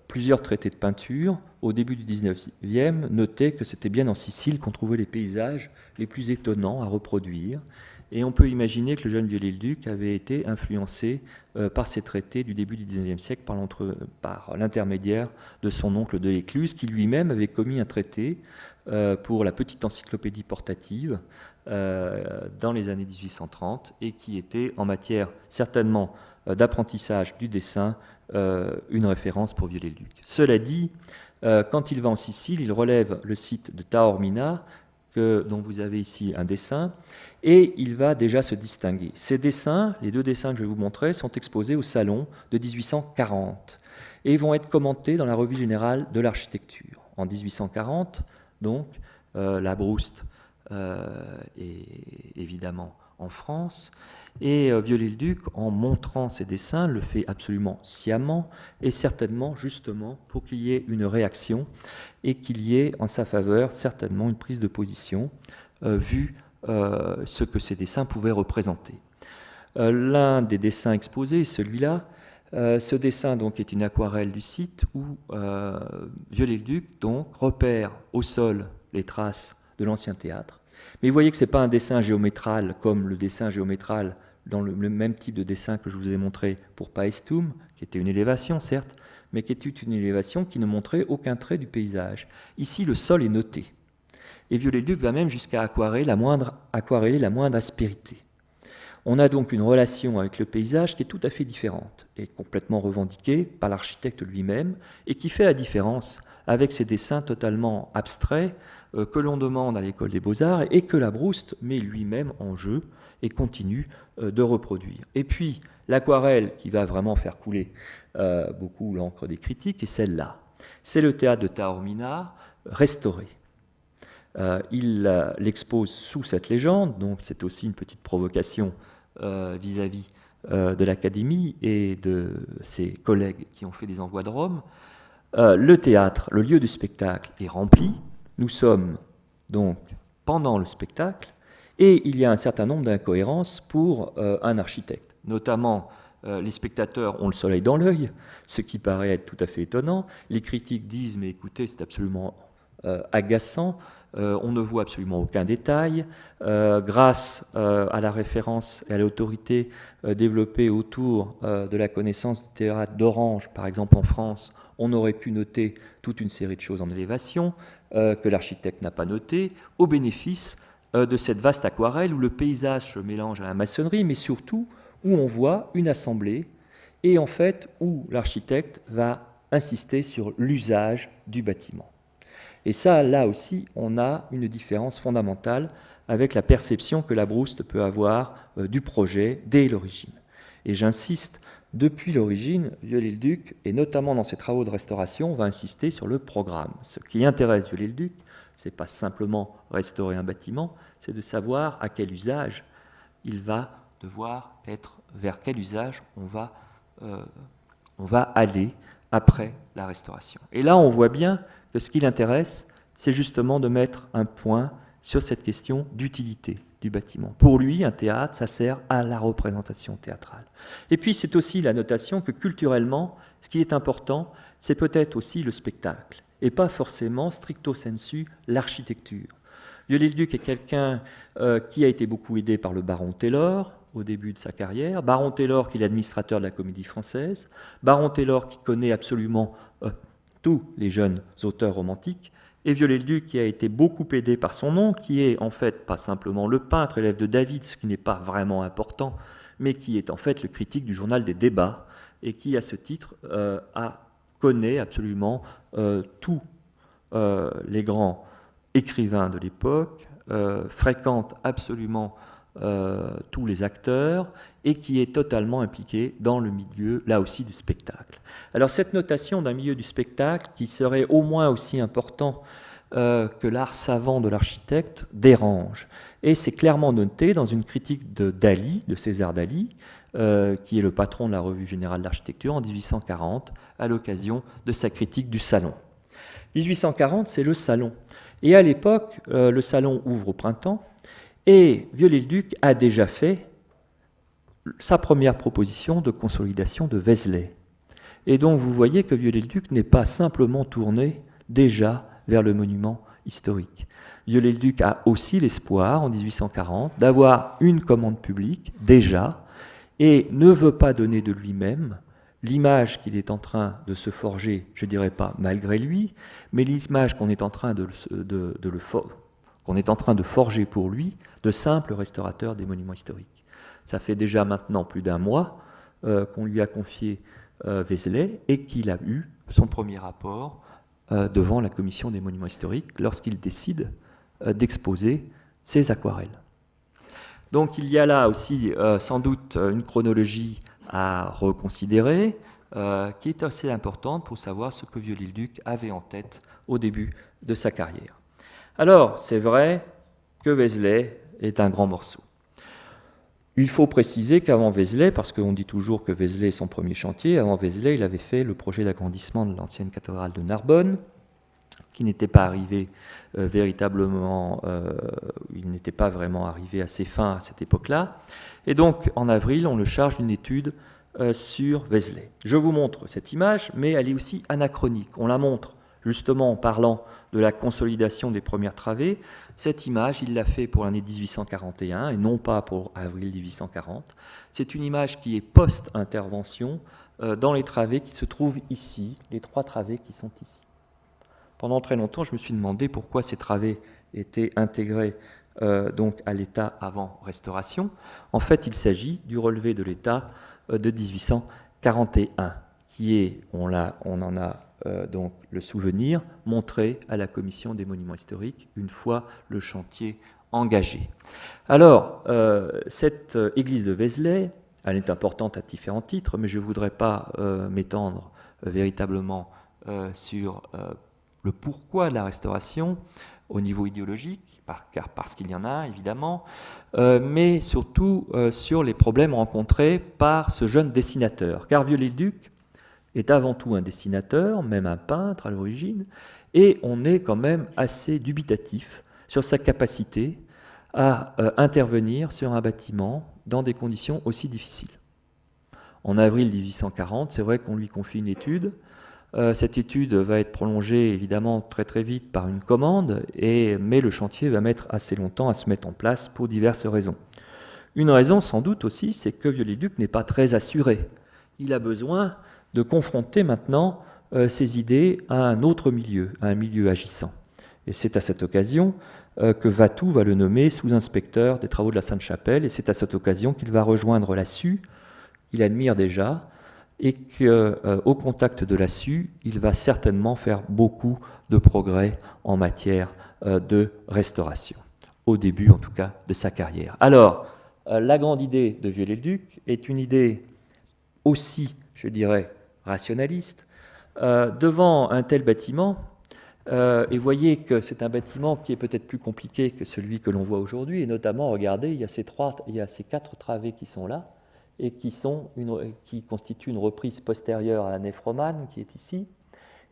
Plusieurs traités de peinture, au début du 19e, notaient que c'était bien en Sicile qu'on trouvait les paysages les plus étonnants à reproduire. Et on peut imaginer que le jeune Viollet-le-Duc avait été influencé par ces traités du début du XIXe siècle par l'intermédiaire de son oncle de l'Écluse, qui lui-même avait commis un traité pour la petite encyclopédie portative dans les années 1830 et qui était en matière certainement d'apprentissage du dessin une référence pour Viollet-le-Duc. Cela dit, quand il va en Sicile, il relève le site de Taormina, dont vous avez ici un dessin, et il va déjà se distinguer. Ces dessins, les 2 dessins que je vais vous montrer, sont exposés au Salon de 1840 et vont être commentés dans la Revue générale de l'architecture. En 1840, donc, la Brouste est évidemment en France, et Viollet-le-Duc, en montrant ses dessins, le fait absolument sciemment, et certainement justement pour qu'il y ait une réaction et qu'il y ait en sa faveur certainement une prise de position, vu ce que ces dessins pouvaient représenter. L'un des dessins exposés est celui-là. Ce dessin donc est une aquarelle du site où Viollet-le-Duc donc repère au sol les traces de l'ancien théâtre. Mais vous voyez que ce n'est pas un dessin géométral comme le dessin géométral dans le même type de dessin que je vous ai montré pour Paestum, qui était une élévation certes, mais qui était une élévation qui ne montrait aucun trait du paysage. Ici, le sol est noté. Et Viollet-le-Duc va même jusqu'à aquareller la moindre aspérité. On a donc une relation avec le paysage qui est tout à fait différente et complètement revendiquée par l'architecte lui-même et qui fait la différence avec ces dessins totalement abstraits que l'on demande à l'école des beaux-arts et que la Brouste met lui-même en jeu et continue de reproduire. Et puis, l'aquarelle qui va vraiment faire couler beaucoup l'encre des critiques est celle-là. C'est le théâtre de Taormina restauré. Il l'expose sous cette légende, donc c'est aussi une petite provocation vis-à-vis de l'Académie et de ses collègues qui ont fait des envois de Rome. Le théâtre, le lieu du spectacle, est rempli. Nous sommes donc pendant le spectacle et il y a un certain nombre d'incohérences pour un architecte. Notamment, les spectateurs ont le soleil dans l'œil, ce qui paraît être tout à fait étonnant. Les critiques disent « mais écoutez, c'est absolument agaçant ». On ne voit absolument aucun détail. Grâce à la référence et à l'autorité développée autour de la connaissance du théâtre d'Orange, par exemple en France, on aurait pu noter toute une série de choses en élévation que l'architecte n'a pas notées, au bénéfice de cette vaste aquarelle où le paysage se mélange à la maçonnerie, mais surtout où on voit une assemblée et en fait où l'architecte va insister sur l'usage du bâtiment. Et ça, là aussi, on a une différence fondamentale avec la perception que la Brouste peut avoir du projet dès l'origine. Et j'insiste, depuis l'origine, Viollet-le-Duc, et notamment dans ses travaux de restauration, va insister sur le programme. Ce qui intéresse Viollet-le-Duc, ce n'est pas simplement restaurer un bâtiment, c'est de savoir à quel usage il va devoir être, vers quel usage on va aller après la restauration. Et là, on voit bien que ce qui l'intéresse, c'est justement de mettre un point sur cette question d'utilité du bâtiment. Pour lui, un théâtre, ça sert à la représentation théâtrale. Et puis, c'est aussi la notation que culturellement, ce qui est important, c'est peut-être aussi le spectacle, et pas forcément, stricto sensu, l'architecture. Viollet-le-Duc est quelqu'un qui a été beaucoup aidé par le baron Taylor, au début de sa carrière. Baron Taylor, qui est l'administrateur de la Comédie Française. Baron Taylor, qui connaît absolument tous les jeunes auteurs romantiques. Et Viollet-le-Duc, qui a été beaucoup aidé par son oncle, qui est en fait pas simplement le peintre, élève de David, ce qui n'est pas vraiment important, mais qui est en fait le critique du journal des débats, et qui, à ce titre, connaît absolument tous les grands écrivain de l'époque, fréquente absolument tous les acteurs et qui est totalement impliqué dans le milieu, là aussi, du spectacle. Alors cette notation d'un milieu du spectacle, qui serait au moins aussi important que l'art savant de l'architecte, dérange. Et c'est clairement noté dans une critique de Daly, de César Daly, qui est le patron de la Revue générale d'architecture en 1840, à l'occasion de sa critique du Salon. 1840, c'est le Salon. Et à l'époque, le Salon ouvre au printemps, et Viollet-le-Duc a déjà fait sa première proposition de consolidation de Vézelay. Et donc vous voyez que Viollet-le-Duc n'est pas simplement tourné déjà vers le monument historique. Viollet-le-Duc a aussi l'espoir, en 1840, d'avoir une commande publique, déjà, et ne veut pas donner de lui-même l'image qu'il est en train de se forger, je ne dirais pas malgré lui, mais l'image qu'on est en train qu'on est en train de forger pour lui, de simple restaurateur des monuments historiques. Ça fait déjà maintenant plus d'un mois qu'on lui a confié Vézelay et qu'il a eu son premier rapport devant la commission des monuments historiques lorsqu'il décide d'exposer ses aquarelles. Donc il y a là aussi sans doute une chronologie à reconsidérer qui est assez importante pour savoir ce que Viollet-le-Duc avait en tête au début de sa carrière. Alors, c'est vrai que Vézelay est un grand morceau. Il faut préciser qu'avant Vézelay, parce qu'on dit toujours que Vézelay est son premier chantier, avant Vézelay, il avait fait le projet d'agrandissement de l'ancienne cathédrale de Narbonne, qui n'était pas arrivé véritablement, il n'était pas vraiment arrivé à ses fins à cette époque-là. Et donc, en avril, on le charge d'une étude sur Vézelay. Je vous montre cette image, mais elle est aussi anachronique. On la montre justement en parlant de la consolidation des premières travées. Cette image, il l'a fait pour l'année 1841 et non pas pour avril 1840. C'est une image qui est post-intervention dans les travées qui se trouvent ici, les 3 travées qui sont ici. Pendant très longtemps, je me suis demandé pourquoi ces travées étaient intégrées donc à l'état avant restauration. En fait, il s'agit du relevé de l'état de 1841, qui est, on en a donc le souvenir, montré à la commission des monuments historiques une fois le chantier engagé. Alors, cette église de Vézelay, elle est importante à différents titres, mais je ne voudrais pas m'étendre véritablement sur le pourquoi de la restauration au niveau idéologique, parce qu'il y en a évidemment, mais surtout sur les problèmes rencontrés par ce jeune dessinateur. Car Viollet-le-Duc est avant tout un dessinateur, même un peintre à l'origine, et on est quand même assez dubitatif sur sa capacité à intervenir sur un bâtiment dans des conditions aussi difficiles. En avril 1840, c'est vrai qu'on lui confie une étude. Cette étude va être prolongée évidemment très très vite par une commande, mais le chantier va mettre assez longtemps à se mettre en place pour diverses raisons. Une raison sans doute aussi, c'est que Viollet-le-Duc n'est pas très assuré. Il a besoin de confronter maintenant ses idées à un autre milieu, à un milieu agissant. Et c'est à cette occasion que Watteau va le nommer sous-inspecteur des travaux de la Sainte-Chapelle, et c'est à cette occasion qu'il va rejoindre la SU, qu'il admire déjà, et qu'au contact de la SU, il va certainement faire beaucoup de progrès en matière de restauration, au début en tout cas de sa carrière. Alors, la grande idée de Viollet-le-Duc est une idée aussi, je dirais, rationaliste. Devant un tel bâtiment, et voyez que c'est un bâtiment qui est peut-être plus compliqué que celui que l'on voit aujourd'hui, et notamment, regardez, il y a ces 4 travées qui sont là, et qui constituent une reprise postérieure à la nef romane, qui est ici,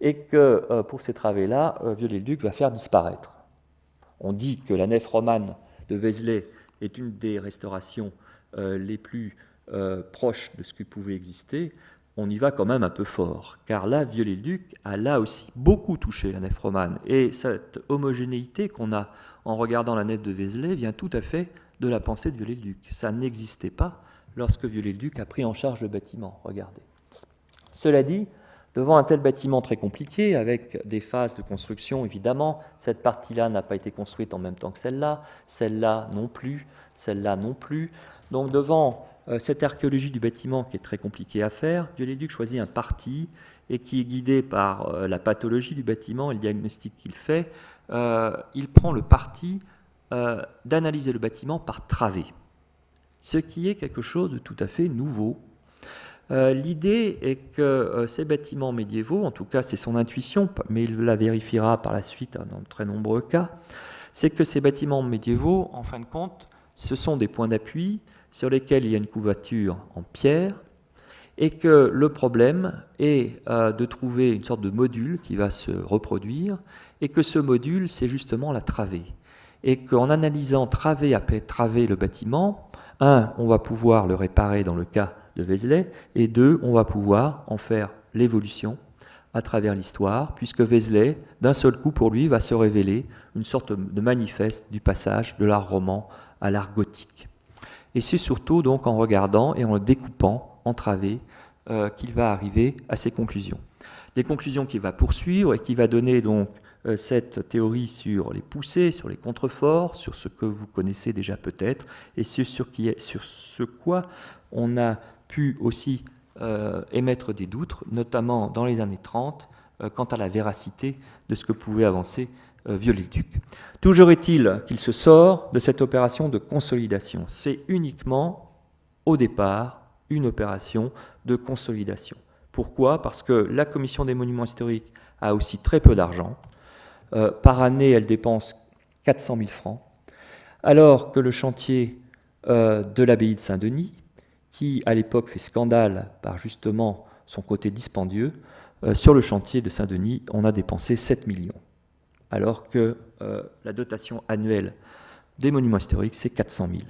et que pour ces travées-là, Viollet-le-Duc va faire disparaître. On dit que la nef romane de Vézelay est une des restaurations les plus proches de ce qui pouvait exister. On y va quand même un peu fort, car là, Viollet-le-Duc a là aussi beaucoup touché la nef romane, et cette homogénéité qu'on a en regardant la nef de Vézelay vient tout à fait de la pensée de Viollet-le-Duc. Ça n'existait pas lorsque Viollet-le-Duc a pris en charge le bâtiment, regardez. Cela dit, devant un tel bâtiment très compliqué, avec des phases de construction, évidemment, cette partie-là n'a pas été construite en même temps que celle-là non plus, celle-là non plus. Donc devant cette archéologie du bâtiment qui est très compliquée à faire, Viollet-le-Duc choisit un parti et qui est guidé par la pathologie du bâtiment et le diagnostic qu'il fait. Il prend le parti d'analyser le bâtiment par travée, ce qui est quelque chose de tout à fait nouveau. L'idée est que ces bâtiments médiévaux, en tout cas c'est son intuition, mais il la vérifiera par la suite dans de très nombreux cas, c'est que ces bâtiments médiévaux, en fin de compte, ce sont des points d'appui sur lesquels il y a une couverture en pierre, et que le problème est de trouver une sorte de module qui va se reproduire, et que ce module, c'est justement la travée. Et qu'en analysant travée après travée le bâtiment, on va pouvoir le réparer dans le cas de Vézelay, et 2, on va pouvoir en faire l'évolution à travers l'histoire, puisque Vézelay, d'un seul coup pour lui, va se révéler une sorte de manifeste du passage de l'art roman à l'art gothique. Et c'est surtout donc en regardant et en le découpant en travées qu'il va arriver à ces conclusions. Des conclusions qu'il va poursuivre et qui va donner donc cette théorie sur les poussées, sur les contreforts, sur ce que vous connaissez déjà peut-être, et sur ce quoi on a pu aussi émettre des doutes, notamment dans les années 30, quant à la véracité de ce que pouvait avancer Viollet-le-Duc. Toujours est-il qu'il se sort de cette opération de consolidation. C'est uniquement, au départ, une opération de consolidation. Pourquoi ? Parce que la Commission des monuments historiques a aussi très peu d'argent. Par année, elle dépense 400 000 francs, alors que le chantier de l'abbaye de Saint-Denis, qui à l'époque fait scandale par justement son côté dispendieux, sur le chantier de Saint-Denis, on a dépensé 7 millions, alors que la dotation annuelle des monuments historiques, c'est 400 000.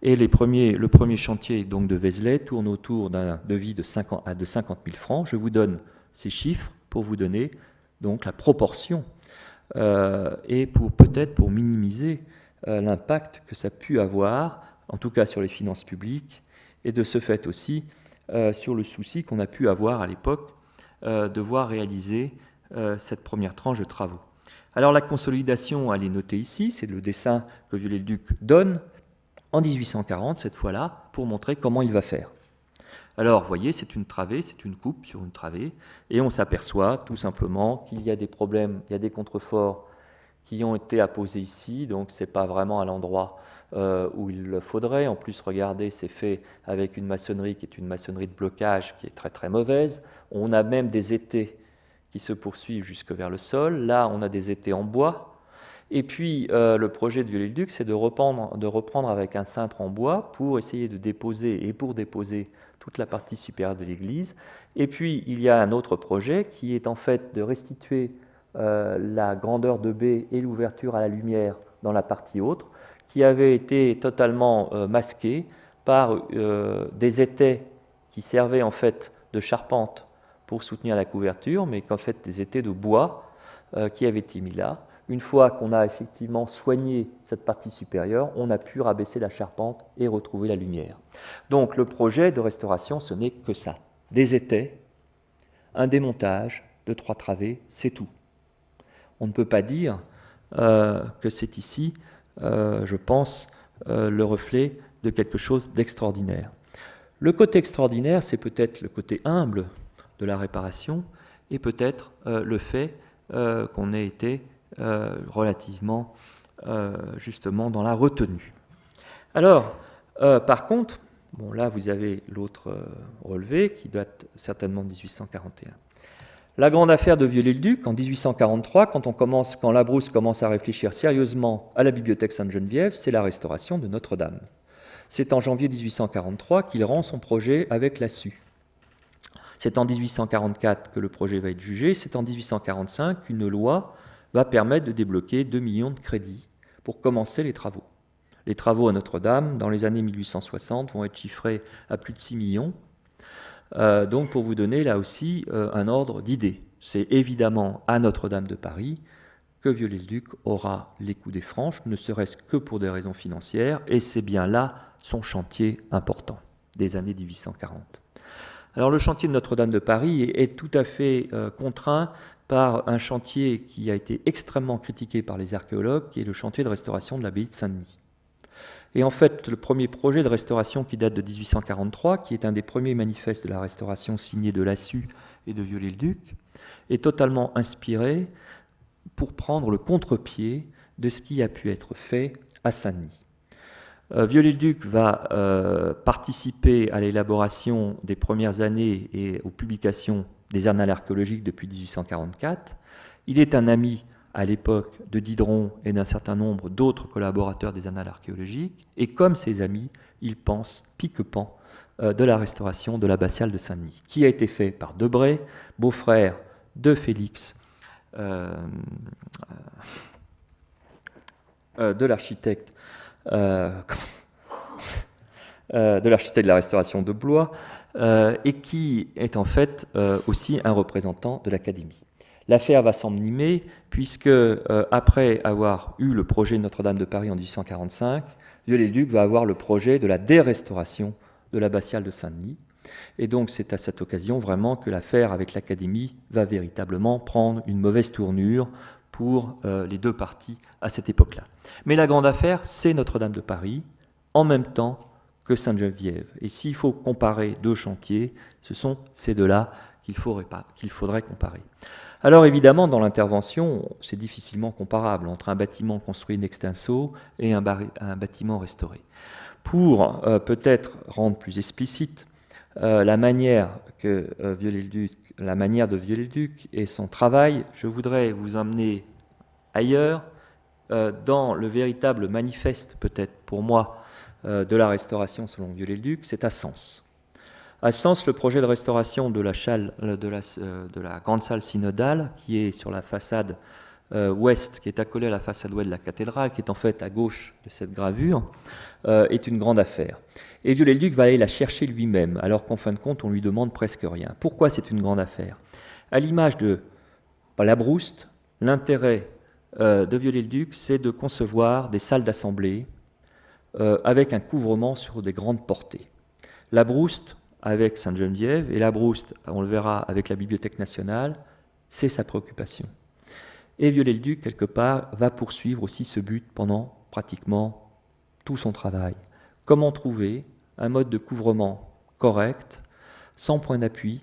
Et le premier chantier donc de Vézelay tourne autour d'un devis de 50 000 francs. Je vous donne ces chiffres pour vous donner donc la proportion et peut-être pour minimiser l'impact que ça a pu avoir, en tout cas sur les finances publiques, et de ce fait aussi sur le souci qu'on a pu avoir à l'époque de voir réaliser cette première tranche de travaux. Alors la consolidation, elle est notée ici, c'est le dessin que Viollet-le-Duc donne en 1840, cette fois-là, pour montrer comment il va faire. Alors, vous voyez, c'est une travée, c'est une coupe sur une travée, et on s'aperçoit tout simplement qu'il y a des problèmes, il y a des contreforts qui ont été apposés ici, donc ce n'est pas vraiment à l'endroit où il le faudrait. En plus, regardez, c'est fait avec une maçonnerie qui est une maçonnerie de blocage qui est très très mauvaise. On a même des étais qui se poursuivent jusque vers le sol. Là, on a des étais en bois. Et puis, le projet de Viollet-le-Duc, c'est de reprendre avec un cintre en bois pour essayer de déposer, et pour déposer toute la partie supérieure de l'église. Et puis, il y a un autre projet qui est en fait de restituer la grandeur de baie et l'ouverture à la lumière dans la partie autre, qui avait été totalement masquée par des étais qui servaient en fait de charpente pour soutenir la couverture, mais qu'en fait des étais de bois qui avaient été mis là. Une fois qu'on a effectivement soigné cette partie supérieure, on a pu rabaisser la charpente et retrouver la lumière. Donc le projet de restauration, ce n'est que ça. Des étais, un démontage de 3 travées, c'est tout. On ne peut pas dire que c'est ici, je pense, le reflet de quelque chose d'extraordinaire. Le côté extraordinaire, c'est peut-être le côté humble de la réparation et peut-être le fait qu'on ait été relativement justement dans la retenue. Alors, par contre, bon là vous avez l'autre relevé qui date certainement de 1841. La grande affaire de Viollet-le-Duc en 1843, quand Labrousse commence à réfléchir sérieusement à la bibliothèque Sainte-Geneviève, c'est la restauration de Notre-Dame. C'est en janvier 1843 qu'il rend son projet avec l'ASSU. C'est en 1844 que le projet va être jugé, c'est en 1845 qu'une loi va permettre de débloquer 2 millions de crédits pour commencer les travaux. Les travaux à Notre-Dame, dans les années 1860, vont être chiffrés à plus de 6 millions. Donc pour vous donner là aussi un ordre d'idée. C'est évidemment à Notre-Dame de Paris que Viollet-le-Duc aura les coups des franches, ne serait-ce que pour des raisons financières, et c'est bien là son chantier important des années 1840. Alors le chantier de Notre-Dame de Paris est tout à fait contraint par un chantier qui a été extrêmement critiqué par les archéologues, qui est le chantier de restauration de l'abbaye de Saint-Denis. Et en fait, le premier projet de restauration qui date de 1843, qui est un des premiers manifestes de la restauration signés de Lassus et de Viollet-le-Duc, est totalement inspiré pour prendre le contre-pied de ce qui a pu être fait à Saint-Denis. Viollet-le-Duc va participer à l'élaboration des premières années et aux publications des annales archéologiques depuis 1844. Il est un ami à l'époque de Diderot et d'un certain nombre d'autres collaborateurs des annales archéologiques, et comme ses amis, il pense pique-pan de la restauration de l'abbatiale de Saint-Denis, qui a été fait par Debray, beau-frère de Félix, de l'architecte de l'architecte de la restauration de Blois, et qui est en fait aussi un représentant de l'Académie. L'affaire va s'envenimer puisque, après avoir eu le projet de Notre-Dame de Paris en 1845, Viollet-le-Duc va avoir le projet de la dérestauration de l'abbatiale de Saint-Denis. Et donc c'est à cette occasion vraiment que l'affaire avec l'Académie va véritablement prendre une mauvaise tournure pour les deux parties à cette époque-là. Mais la grande affaire, c'est Notre-Dame de Paris, en même temps que Sainte-Geneviève. Et s'il faut comparer deux chantiers, ce sont ces deux-là qu'il faudrait comparer. Alors évidemment, dans l'intervention, c'est difficilement comparable entre un bâtiment construit in extenso et un bâtiment restauré. Pour peut-être rendre plus explicite la manière de Viollet-le-Duc et son travail, je voudrais vous emmener ailleurs, dans le véritable manifeste, peut-être pour moi, de la restauration selon Viollet-le-Duc, c'est à Sens. À Sens, le projet de restauration de la grande salle synodale, qui est sur la façade ouest, qui est accolée à la façade ouest de la cathédrale, qui est en fait à gauche de cette gravure, est une grande affaire. Et Viollet-le-Duc va aller la chercher lui-même, alors qu'en fin de compte, on lui demande presque rien. Pourquoi c'est une grande affaire? À l'image de la Brouste, l'intérêt de Viollet-le-Duc, c'est de concevoir des salles d'assemblée avec un couvrement sur des grandes portées. La Brouste, avec Sainte-Geneviève, et la Brouste, on le verra avec la Bibliothèque nationale, c'est sa préoccupation. Et Viollet-le-Duc, quelque part, va poursuivre aussi ce but pendant pratiquement tout son travail. Comment trouver un mode de couvrement correct, sans point d'appui,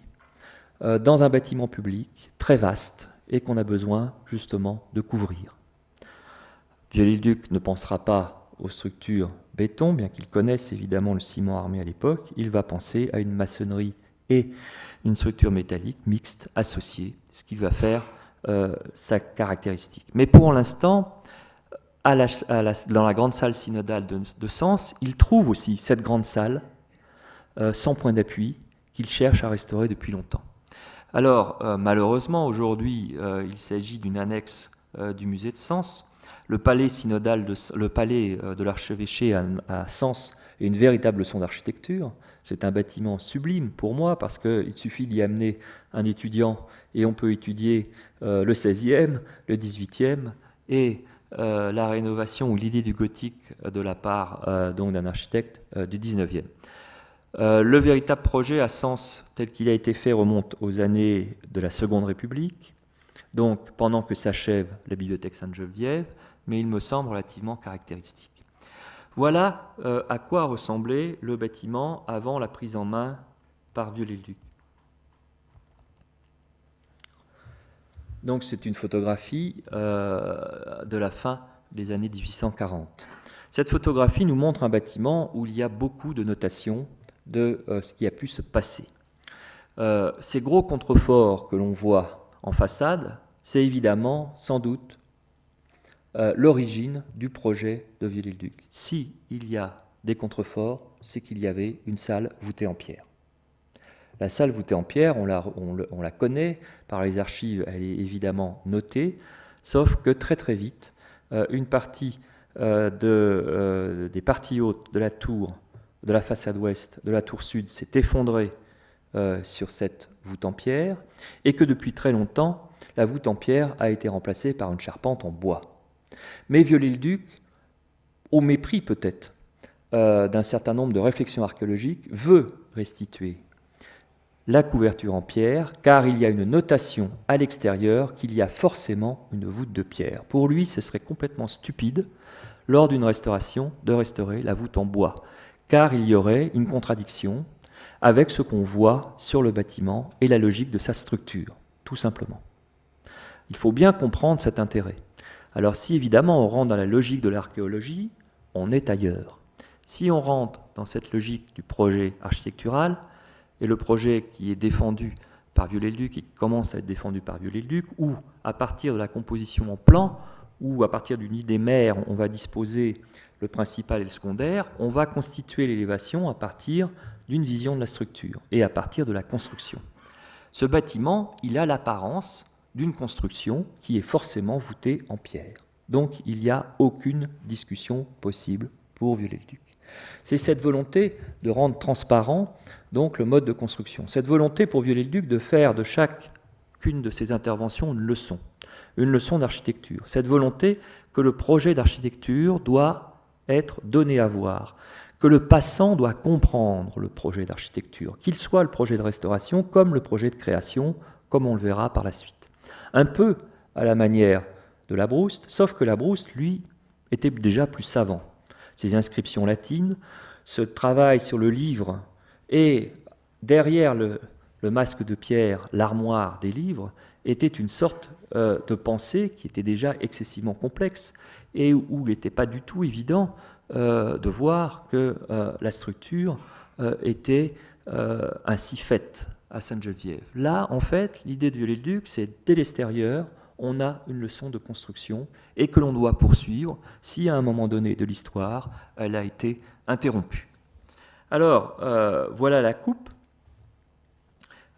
dans un bâtiment public très vaste et qu'on a besoin justement de couvrir. Viollet-le-Duc ne pensera pas aux structures béton, bien qu'il connaisse évidemment le ciment armé à l'époque, il va penser à une maçonnerie et une structure métallique mixte associée, ce qui va faire sa caractéristique. Mais pour l'instant, dans la grande salle synodale de Sens, il trouve aussi cette grande salle sans point d'appui qu'il cherche à restaurer depuis longtemps. Alors, malheureusement, aujourd'hui, il s'agit d'une annexe du musée de Sens. Le palais synodal, le palais de l'archevêché à Sens est une véritable leçon d'architecture. C'est un bâtiment sublime pour moi parce qu'il suffit d'y amener un étudiant et on peut étudier le 16e, le 18e et la rénovation ou l'idée du gothique de la part donc d'un architecte du 19e. Le véritable projet à Sens tel qu'il a été fait remonte aux années de la Seconde République, donc pendant que s'achève la bibliothèque Sainte-Geneviève, mais il me semble relativement caractéristique. Voilà à quoi ressemblait le bâtiment avant la prise en main par Viollet-le-Duc. Donc c'est une photographie de la fin des années 1840. Cette photographie nous montre un bâtiment où il y a beaucoup de notations de ce qui a pu se passer. Ces gros contreforts que l'on voit en façade, c'est évidemment, sans doute, l'origine du projet de Viollet-le-Duc. Si il y a des contreforts, c'est qu'il y avait une salle voûtée en pierre. La salle voûtée en pierre, on la connaît par les archives, elle est évidemment notée, sauf que très très vite, une partie des parties hautes de la tour, de la façade ouest, de la tour sud, s'est effondrée sur cette voûte en pierre, et que depuis très longtemps, la voûte en pierre a été remplacée par une charpente en bois. Mais Viollet-le-Duc, au mépris peut-être d'un certain nombre de réflexions archéologiques, veut restituer la couverture en pierre, car il y a une notation à l'extérieur qu'il y a forcément une voûte de pierre. Pour lui, ce serait complètement stupide, lors d'une restauration, de restaurer la voûte en bois, car il y aurait une contradiction avec ce qu'on voit sur le bâtiment et la logique de sa structure, tout simplement. Il faut bien comprendre cet intérêt. Alors si évidemment on rentre dans la logique de l'archéologie, on est ailleurs. Si on rentre dans cette logique du projet architectural, et le projet qui est défendu par Viollet-le-Duc et qui commence à être défendu par Viollet-le-Duc, ou à partir de la composition en plan, ou à partir d'une idée mère, on va disposer le principal et le secondaire, on va constituer l'élévation à partir d'une vision de la structure et à partir de la construction. Ce bâtiment, il a l'apparence d'une construction qui est forcément voûtée en pierre. Donc il n'y a aucune discussion possible pour Viollet-le-Duc. C'est cette volonté de rendre transparent donc le mode de construction. Cette volonté pour Viollet-le-Duc de faire de chacune de ses interventions une leçon d'architecture. Cette volonté que le projet d'architecture doit être donné à voir, que le passant doit comprendre le projet d'architecture, qu'il soit le projet de restauration comme le projet de création, comme on le verra par la suite. Un peu à la manière de Labrouste, sauf que Labrouste, lui, était déjà plus savant. Ses inscriptions latines, ce travail sur le livre et derrière le masque de pierre, l'armoire des livres, était une sorte de pensée qui était déjà excessivement complexe et où il n'était pas du tout évident de voir que la structure était ainsi faite à Sainte-Geneviève. Là, en fait, l'idée de Viollet-le-Duc, c'est dès l'extérieur, on a une leçon de construction et que l'on doit poursuivre si à un moment donné de l'histoire, elle a été interrompue. Alors, voilà la coupe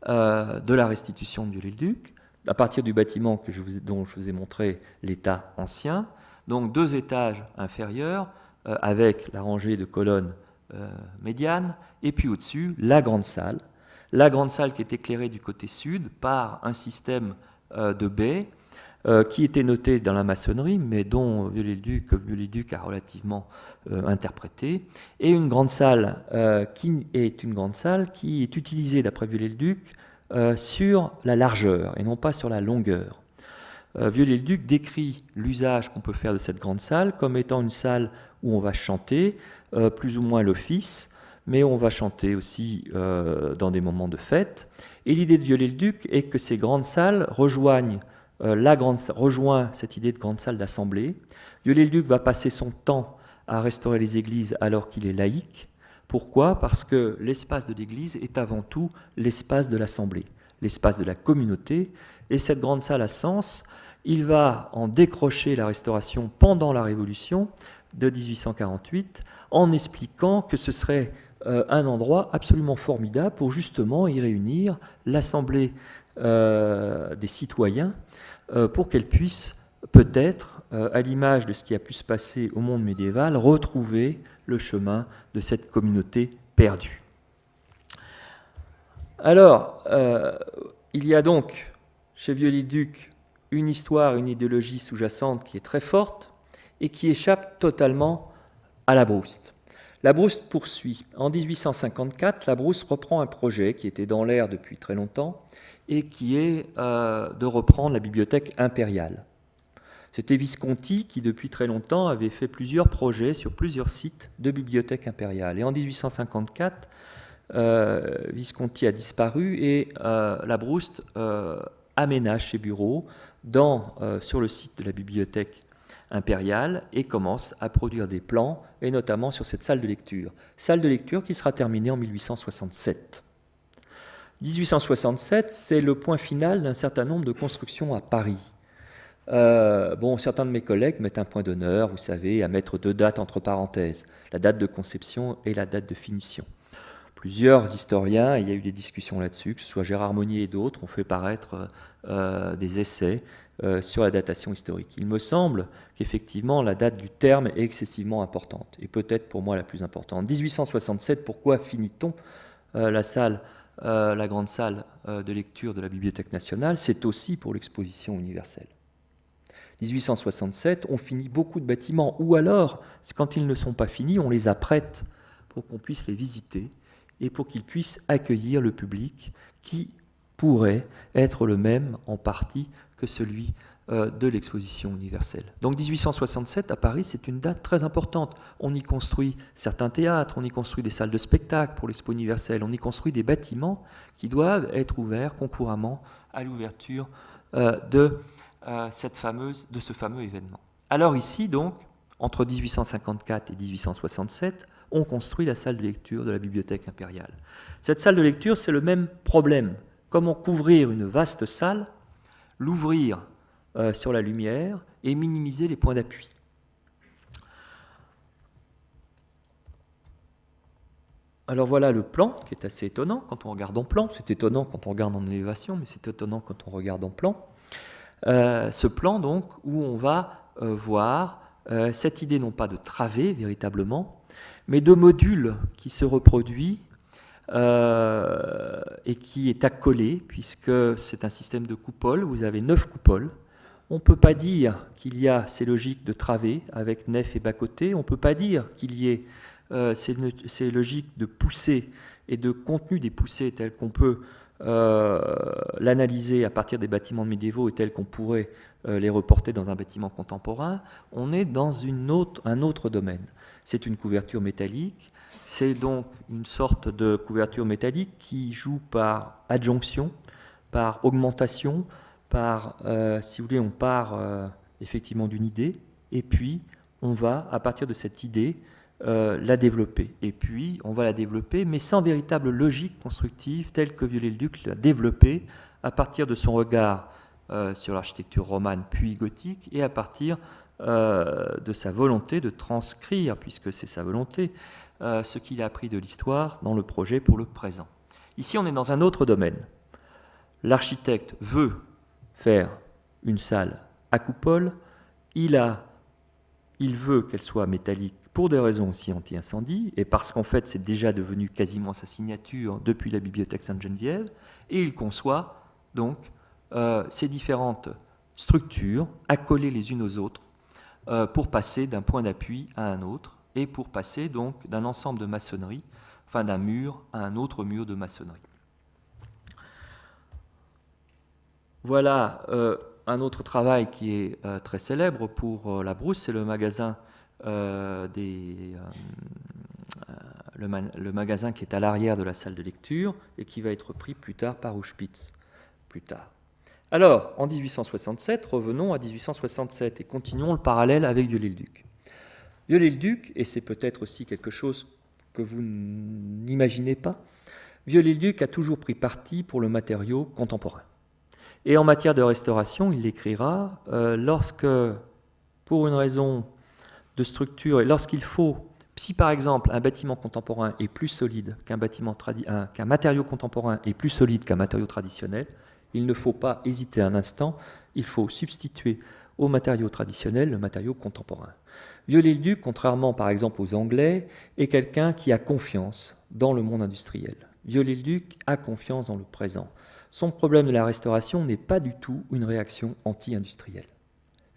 de la restitution de Viollet-le-Duc, à partir du bâtiment dont je vous ai montré l'état ancien, donc 2 étages inférieurs, avec la rangée de colonnes médianes, et puis au-dessus, la grande salle qui est éclairée du côté sud par un système de baies, qui était noté dans la maçonnerie, mais dont Viollet-le-Duc a relativement interprété, et une grande salle qui est utilisée d'après Viollet-le-Duc sur la largeur et non pas sur la longueur. Viollet-le-Duc décrit l'usage qu'on peut faire de cette grande salle comme étant une salle où on va chanter, plus ou moins l'office, mais on va chanter aussi dans des moments de fête. Et l'idée de Viollet-le-Duc est que ces grandes salles rejoint cette idée de grande salle d'assemblée. Viollet-le-Duc va passer son temps à restaurer les églises alors qu'il est laïque. Pourquoi ? Parce que l'espace de l'église est avant tout l'espace de l'assemblée, l'espace de la communauté. Et cette grande salle a sens. Il va en décrocher la restauration pendant la Révolution de 1848 en expliquant que ce serait un endroit absolument formidable pour justement y réunir l'assemblée des citoyens pour qu'elle puisse peut-être, à l'image de ce qui a pu se passer au monde médiéval, retrouver le chemin de cette communauté perdue. Alors, il y a donc chez Viollet-le-Duc une histoire, une idéologie sous-jacente qui est très forte et qui échappe totalement à Labrouste. Labrouste poursuit. En 1854, Labrouste reprend un projet qui était dans l'air depuis très longtemps et qui est de reprendre la bibliothèque impériale. C'était Visconti qui, depuis très longtemps, avait fait plusieurs projets sur plusieurs sites de bibliothèque impériale. Et en 1854, Visconti a disparu et Labrouste aménage ses bureaux sur le site de la bibliothèque impériale et commence à produire des plans, et notamment sur cette salle de lecture. Salle de lecture qui sera terminée en 1867. 1867, c'est le point final d'un certain nombre de constructions à Paris. Certains de mes collègues mettent un point d'honneur, vous savez, à mettre 2 dates entre parenthèses, la date de conception et la date de finition. Plusieurs historiens, il y a eu des discussions là-dessus, que ce soit Gérard Monnier et d'autres, ont fait paraître des essais sur la datation historique. Il me semble qu'effectivement, la date du terme est excessivement importante, et peut-être pour moi la plus importante. 1867, pourquoi finit-on la grande salle de lecture de la Bibliothèque nationale? C'est aussi pour l'exposition universelle. 1867, on finit beaucoup de bâtiments, ou alors, quand ils ne sont pas finis, on les apprête pour qu'on puisse les visiter et pour qu'ils puissent accueillir le public qui pourrait être le même en partie que celui de l'exposition universelle. Donc 1867 à Paris, c'est une date très importante. On y construit certains théâtres, on y construit des salles de spectacle pour l'expo universelle, on y construit des bâtiments qui doivent être ouverts concouramment à l'ouverture de ce fameux événement. Alors ici, donc, entre 1854 et 1867, on construit la salle de lecture de la Bibliothèque impériale. Cette salle de lecture, c'est le même problème. Comment couvrir une vaste salle, l'ouvrir sur la lumière et minimiser les points d'appui. Alors voilà le plan, qui est assez étonnant quand on regarde en plan. C'est étonnant quand on regarde en élévation, mais c'est étonnant quand on regarde en plan. Ce plan, donc, où on va voir cette idée non pas de travée véritablement, mais de module qui se reproduit et qui est accolé, puisque c'est un système de coupoles. Vous avez 9 coupoles. On ne peut pas dire qu'il y a ces logiques de travée avec nef et bas-côté. On ne peut pas dire qu'il y ait ces logiques de poussée et de contenu des poussées telles qu'on peut l'analyser à partir des bâtiments médiévaux et tels qu'on pourrait les reporter dans un bâtiment contemporain. On est dans un autre domaine. C'est une couverture métallique. C'est donc une sorte de couverture métallique qui joue par adjonction, par augmentation, par, si vous voulez, on part effectivement d'une idée, et puis on va, à partir de cette idée, la développer. Et puis on va la développer, mais sans véritable logique constructive, telle que Viollet-le-Duc l'a développée, à partir de son regard sur l'architecture romane puis gothique, et à partir de sa volonté de transcrire, puisque c'est sa volonté, ce qu'il a appris de l'histoire dans le projet pour le présent. Ici, on est dans un autre domaine. L'architecte veut faire une salle à coupole, il veut qu'elle soit métallique pour des raisons aussi anti-incendie, et parce qu'en fait c'est déjà devenu quasiment sa signature depuis la bibliothèque Sainte-Geneviève, et il conçoit donc ces différentes structures accolées les unes aux autres pour passer d'un point d'appui à un autre, et pour passer donc d'un ensemble de maçonnerie, enfin d'un mur à un autre mur de maçonnerie. Voilà un autre travail qui est très célèbre pour la Brousse, c'est le magasin le magasin qui est à l'arrière de la salle de lecture et qui va être pris plus tard par Auschwitz. Plus tard. Alors, en 1867, revenons à 1867 et continuons le parallèle avec Viollet-le-Duc. Viollet-le-Duc, et c'est peut-être aussi quelque chose que vous n'imaginez pas, Viollet-le-Duc a toujours pris parti pour le matériau contemporain. Et en matière de restauration, il l'écrira lorsque, pour une raison de structure, et lorsqu'il faut, si par exemple un bâtiment contemporain est plus solide qu'un matériau contemporain est plus solide qu'un matériau traditionnel, il ne faut pas hésiter un instant, il faut substituer au matériau traditionnel le matériau contemporain. Viollet-le-Duc, contrairement par exemple aux Anglais, est quelqu'un qui a confiance dans le monde industriel. Viollet-le-Duc a confiance dans le présent. Son problème de la restauration n'est pas du tout une réaction anti-industrielle.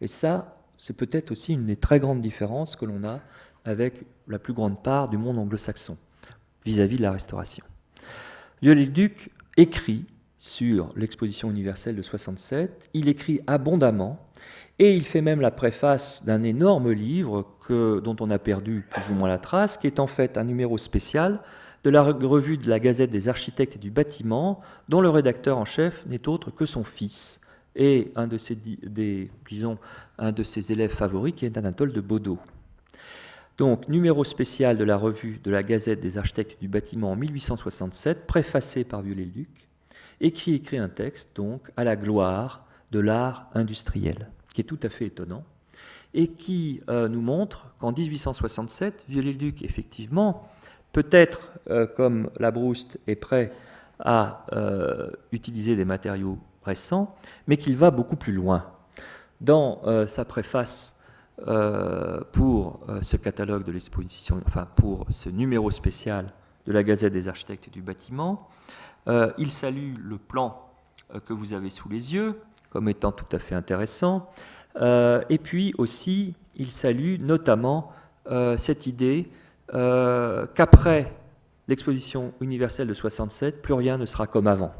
Et ça, c'est peut-être aussi une des très grandes différences que l'on a avec la plus grande part du monde anglo-saxon vis-à-vis de la restauration. Viollet-le-Duc écrit sur l'exposition universelle de 67, il écrit abondamment, et il fait même la préface d'un énorme livre dont on a perdu plus ou moins la trace, qui est en fait un numéro spécial de la revue de la Gazette des architectes et du bâtiment, dont le rédacteur en chef n'est autre que son fils, et un de ses élèves favoris, qui est Anatole de Baudot. Donc, numéro spécial de la revue de la Gazette des architectes et du bâtiment en 1867, préfacé par Viollet-le-Duc, et qui écrit un texte, donc, à la gloire de l'art industriel, qui est tout à fait étonnant, et qui nous montre qu'en 1867, Viollet-le-Duc, effectivement, peut-être, comme Labrouste, est prêt à utiliser des matériaux récents, mais qu'il va beaucoup plus loin. Dans sa préface pour ce catalogue de l'exposition, enfin pour ce numéro spécial de la Gazette des architectes et du bâtiment, il salue le plan que vous avez sous les yeux comme étant tout à fait intéressant, et puis aussi il salue notamment cette idée qu'après l'exposition universelle de 67, plus rien ne sera comme avant.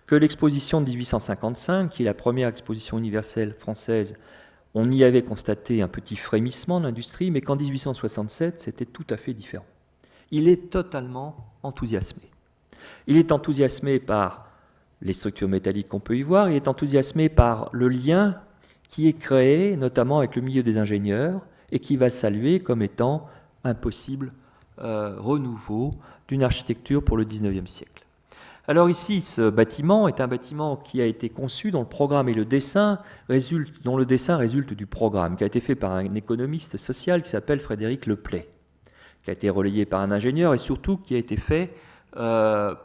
Que l'exposition de 1855, qui est la première exposition universelle française, on y avait constaté un petit frémissement de l'industrie, mais qu'en 1867, c'était tout à fait différent. Il est totalement enthousiasmé. Il est enthousiasmé par les structures métalliques qu'on peut y voir, il est enthousiasmé par le lien qui est créé, notamment avec le milieu des ingénieurs, et qui va le saluer comme étant un possible renouveau d'une architecture pour le XIXe siècle. Alors ici, ce bâtiment est un bâtiment qui a été conçu dont le programme et le dessin résulte du programme, qui a été fait par un économiste social qui s'appelle Frédéric Leplay, qui a été relayé par un ingénieur et surtout qui a été fait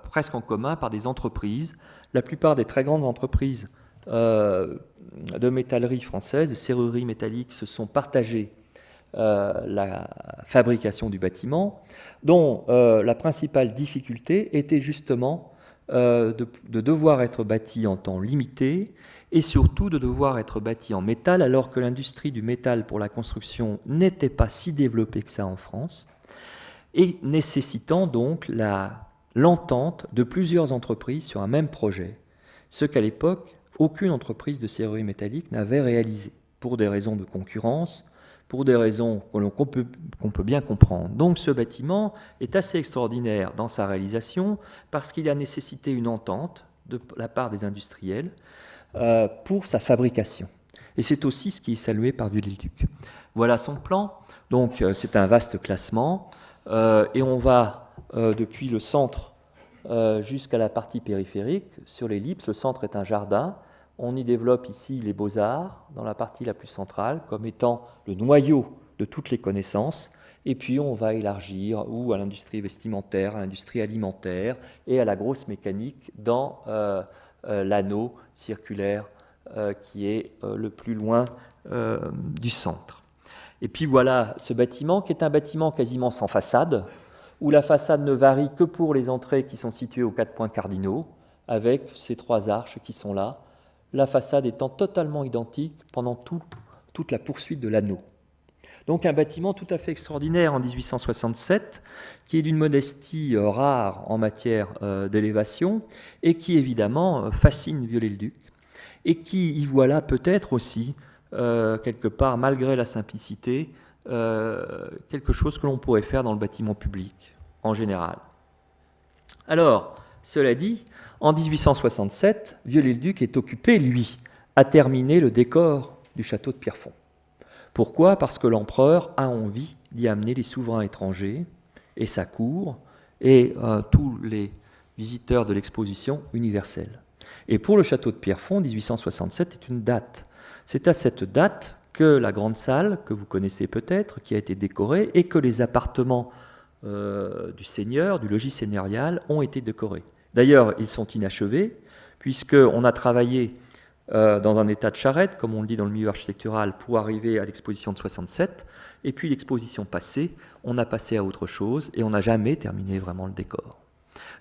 presque en commun par des entreprises. La plupart des très grandes entreprises de métallerie française, de serrurerie métallique, se sont partagés la fabrication du bâtiment, dont la principale difficulté était justement de devoir être bâti en temps limité et surtout de devoir être bâti en métal, alors que l'industrie du métal pour la construction n'était pas si développée que ça en France, et nécessitant donc l'entente de plusieurs entreprises sur un même projet, ce qu'à l'époque, aucune entreprise de serrurerie métallique n'avait réalisé, pour des raisons de concurrence, pour des raisons qu'on peut bien comprendre. Donc ce bâtiment est assez extraordinaire dans sa réalisation, parce qu'il a nécessité une entente de la part des industriels pour sa fabrication. Et c'est aussi ce qui est salué par Viollet-le-Duc. Voilà son plan. Donc c'est un vaste classement, et on va depuis le centre jusqu'à la partie périphérique. Sur l'ellipse, le centre est un jardin. On y développe ici les beaux-arts, dans la partie la plus centrale, comme étant le noyau de toutes les connaissances. Et puis on va élargir ou à l'industrie vestimentaire, à l'industrie alimentaire et à la grosse mécanique dans l'anneau circulaire qui est le plus loin du centre. Et puis voilà ce bâtiment qui est un bâtiment quasiment sans façade, où la façade ne varie que pour les entrées qui sont situées aux 4 points cardinaux, avec ces 3 arches qui sont là, la façade étant totalement identique pendant toute la poursuite de l'anneau. Donc un bâtiment tout à fait extraordinaire en 1867, qui est d'une modestie rare en matière d'élévation, et qui évidemment fascine Viollet-le-Duc, et qui y voit là peut-être aussi, quelque part, malgré la simplicité, quelque chose que l'on pourrait faire dans le bâtiment public en général. Alors, cela dit, en 1867, Viollet-le-Duc est occupé, lui, à terminer le décor du château de Pierrefonds. Pourquoi ? Parce que l'empereur a envie d'y amener les souverains étrangers et sa cour et tous les visiteurs de l'exposition universelle. Et pour le château de Pierrefonds, 1867 est une date. C'est à cette date que la grande salle, que vous connaissez peut-être, qui a été décorée, et que les appartements du seigneur, du logis seigneurial, ont été décorés. D'ailleurs, ils sont inachevés, puisqu'on a travaillé dans un état de charrette, comme on le dit dans le milieu architectural, pour arriver à l'exposition de 67, et puis l'exposition passée, on a passé à autre chose, et on n'a jamais terminé vraiment le décor.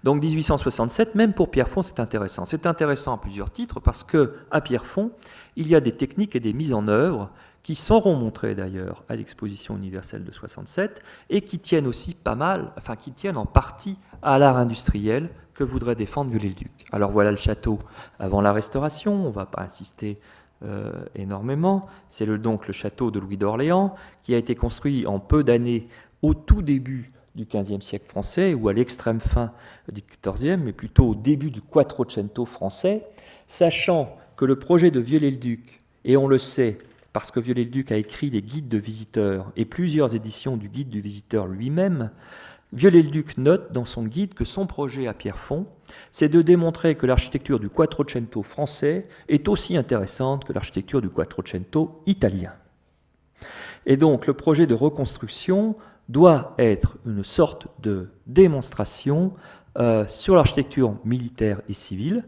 Donc 1867, même pour Pierrefonds, c'est intéressant. C'est intéressant à plusieurs titres, parce qu'à Pierrefonds, il y a des techniques et des mises en œuvre qui seront montrées d'ailleurs à l'exposition universelle de 67, et qui tiennent aussi pas mal, enfin qui tiennent en partie à l'art industriel que voudrait défendre Viollet-le-Duc. Alors voilà le château avant la Restauration, on ne va pas insister énormément. C'est donc le château de Louis d'Orléans, qui a été construit en peu d'années au tout début du XVe siècle français, ou à l'extrême fin du XIVe, mais plutôt au début du Quattrocento français, sachant que le projet de Viollet-le-Duc, et on le sait parce que Viollet-le-Duc a écrit des guides de visiteurs et plusieurs éditions du guide du visiteur lui-même, Viollet-le-Duc note dans son guide que son projet à Pierrefonds, c'est de démontrer que l'architecture du Quattrocento français est aussi intéressante que l'architecture du Quattrocento italien. Et donc le projet de reconstruction doit être une sorte de démonstration sur l'architecture militaire et civile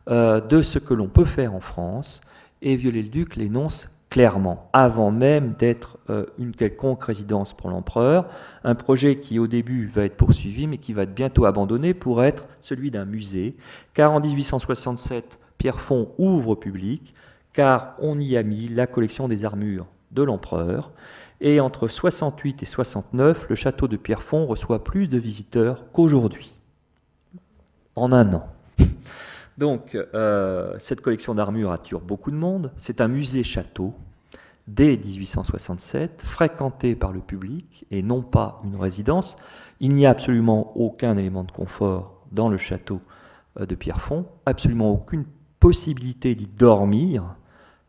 de ce que l'on peut faire en France, et Viollet-le-Duc l'énonce clairement, avant même d'être une quelconque résidence pour l'empereur, un projet qui au début va être poursuivi, mais qui va être bientôt abandonné pour être celui d'un musée, car en 1867, Pierrefonds ouvre au public, car on y a mis la collection des armures de l'empereur, et entre 68 et 69, le château de Pierrefonds reçoit plus de visiteurs qu'aujourd'hui, en un an. Donc, cette collection d'armures attire beaucoup de monde. C'est un musée-château, dès 1867, fréquenté par le public et non pas une résidence. Il n'y a absolument aucun élément de confort dans le château de Pierrefonds, absolument aucune possibilité d'y dormir,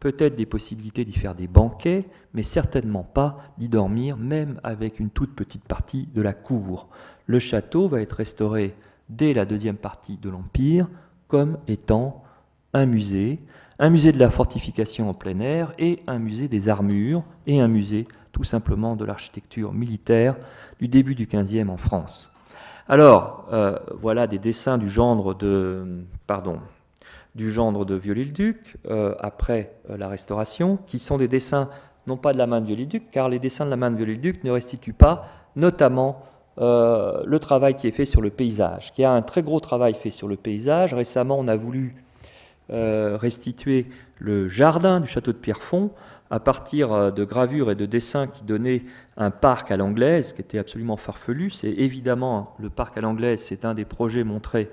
peut-être des possibilités d'y faire des banquets, mais certainement pas d'y dormir, même avec une toute petite partie de la cour. Le château va être restauré dès la deuxième partie de l'Empire, comme étant un musée de la fortification en plein air et un musée des armures et un musée tout simplement de l'architecture militaire du début du XVe en France. Alors, voilà des dessins du genre du gendre de Viollet-le-Duc, après la Restauration, qui sont des dessins non pas de la main de Viollet-le-Duc, car les dessins de la main de Viollet-le-Duc ne restituent pas notamment le travail qui est fait sur le paysage, qui a un très gros travail fait sur le paysage. Récemment, on a voulu restituer le jardin du château de Pierrefonds à partir de gravures et de dessins qui donnaient un parc à l'anglaise, qui était absolument farfelu. C'est évidemment le parc à l'anglaise, c'est un des projets montrés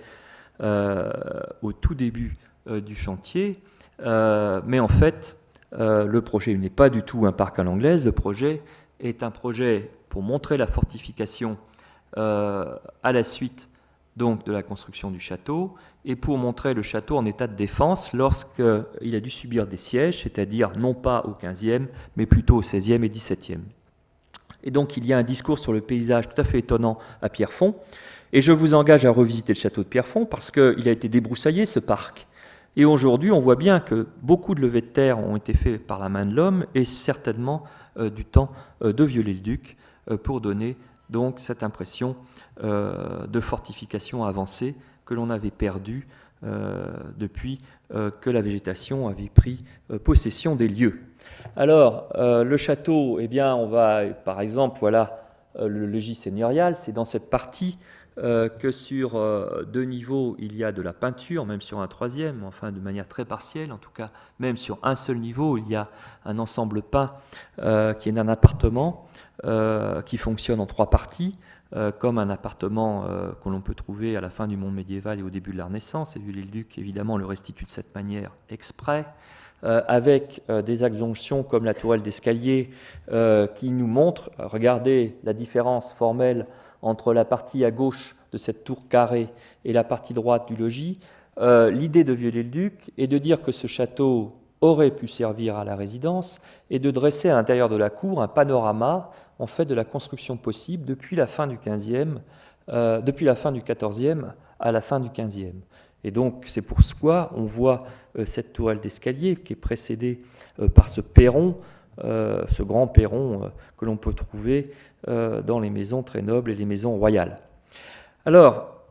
au tout début du chantier, mais en fait, le projet n'est pas du tout un parc à l'anglaise. Le projet est un projet pour montrer la fortification à la suite donc de la construction du château, et pour montrer le château en état de défense lorsqu'il a dû subir des sièges, c'est-à-dire non pas au XVe, mais plutôt au XVIe et XVIIe. Et donc il y a un discours sur le paysage tout à fait étonnant à Pierrefonds, et je vous engage à revisiter le château de Pierrefonds, parce qu'il a été débroussaillé, ce parc. Et aujourd'hui, on voit bien que beaucoup de levées de terre ont été faites par la main de l'homme, et certainement du temps de Viollet-le-Duc, pour donner donc cette impression de fortification avancée que l'on avait perdue depuis que la végétation avait pris possession des lieux. Alors, le château, eh bien, on va, par exemple, voilà, le logis seigneurial, c'est dans cette partie que sur 2 niveaux, il y a de la peinture, même sur un 3e, enfin de manière très partielle, en tout cas, même sur un seul niveau, il y a un ensemble peint qui est un appartement qui fonctionne en 3 parties, comme un appartement que l'on peut trouver à la fin du monde médiéval et au début de la Renaissance, et Viollet-le-Duc, évidemment, le restitue de cette manière exprès, avec des adjonctions comme la tourelle d'escalier qui nous montre, regardez la différence formelle entre la partie à gauche de cette tour carrée et la partie droite du logis. L'idée de Viollet-le-Duc est de dire que ce château aurait pu servir à la résidence et de dresser à l'intérieur de la cour un panorama en fait de la construction possible depuis la fin du XVe à la fin du XVe. Et donc c'est pour quoi on voit cette tourelle d'escalier qui est précédée par ce perron, ce grand perron que l'on peut trouver dans les maisons très nobles et les maisons royales. Alors,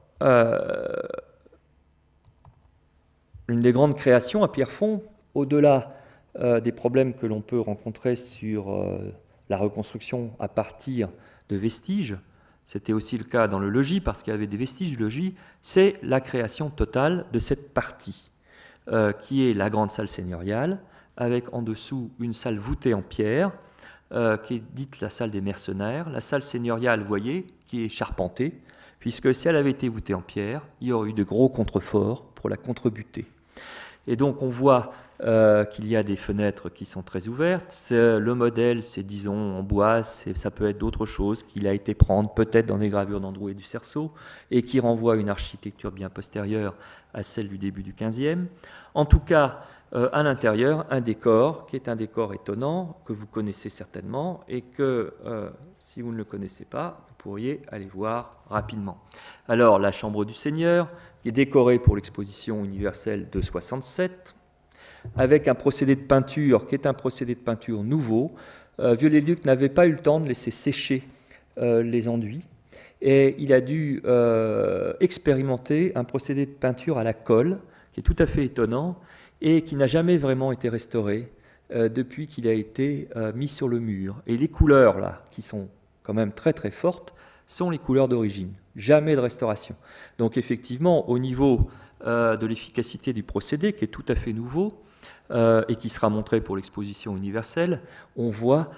une des grandes créations à Pierrefonds, au-delà des problèmes que l'on peut rencontrer sur la reconstruction à partir de vestiges, c'était aussi le cas dans le logis, parce qu'il y avait des vestiges du logis, c'est la création totale de cette partie, qui est la grande salle seigneuriale, avec en dessous une salle voûtée en pierre, qui est dite la salle des mercenaires. La salle seigneuriale, vous voyez, qui est charpentée, puisque si elle avait été voûtée en pierre, il y aurait eu de gros contreforts pour la contrebuter. Et donc on voit qu'il y a des fenêtres qui sont très ouvertes. Le modèle, c'est disons en bois, ça peut être d'autres choses qu'il a été prendre peut-être dans des gravures d'Androuet et du Cerceau, et qui renvoie à une architecture bien postérieure à celle du début du XVe. En tout cas, à l'intérieur, un décor qui est un décor étonnant, que vous connaissez certainement, et que, si vous ne le connaissez pas, vous pourriez aller voir rapidement. Alors, la chambre du Seigneur, qui est décorée pour l'exposition universelle de 67, avec un procédé de peinture qui est un procédé de peinture nouveau. Viollet-le-Duc n'avait pas eu le temps de laisser sécher les enduits, et il a dû expérimenter un procédé de peinture à la colle, qui est tout à fait étonnant, et qui n'a jamais vraiment été restauré depuis qu'il a été mis sur le mur. Et les couleurs, là, qui sont quand même très très fortes, sont les couleurs d'origine, jamais de restauration. Donc effectivement, au niveau de l'efficacité du procédé, qui est tout à fait nouveau, et qui sera montré pour l'exposition universelle, on voit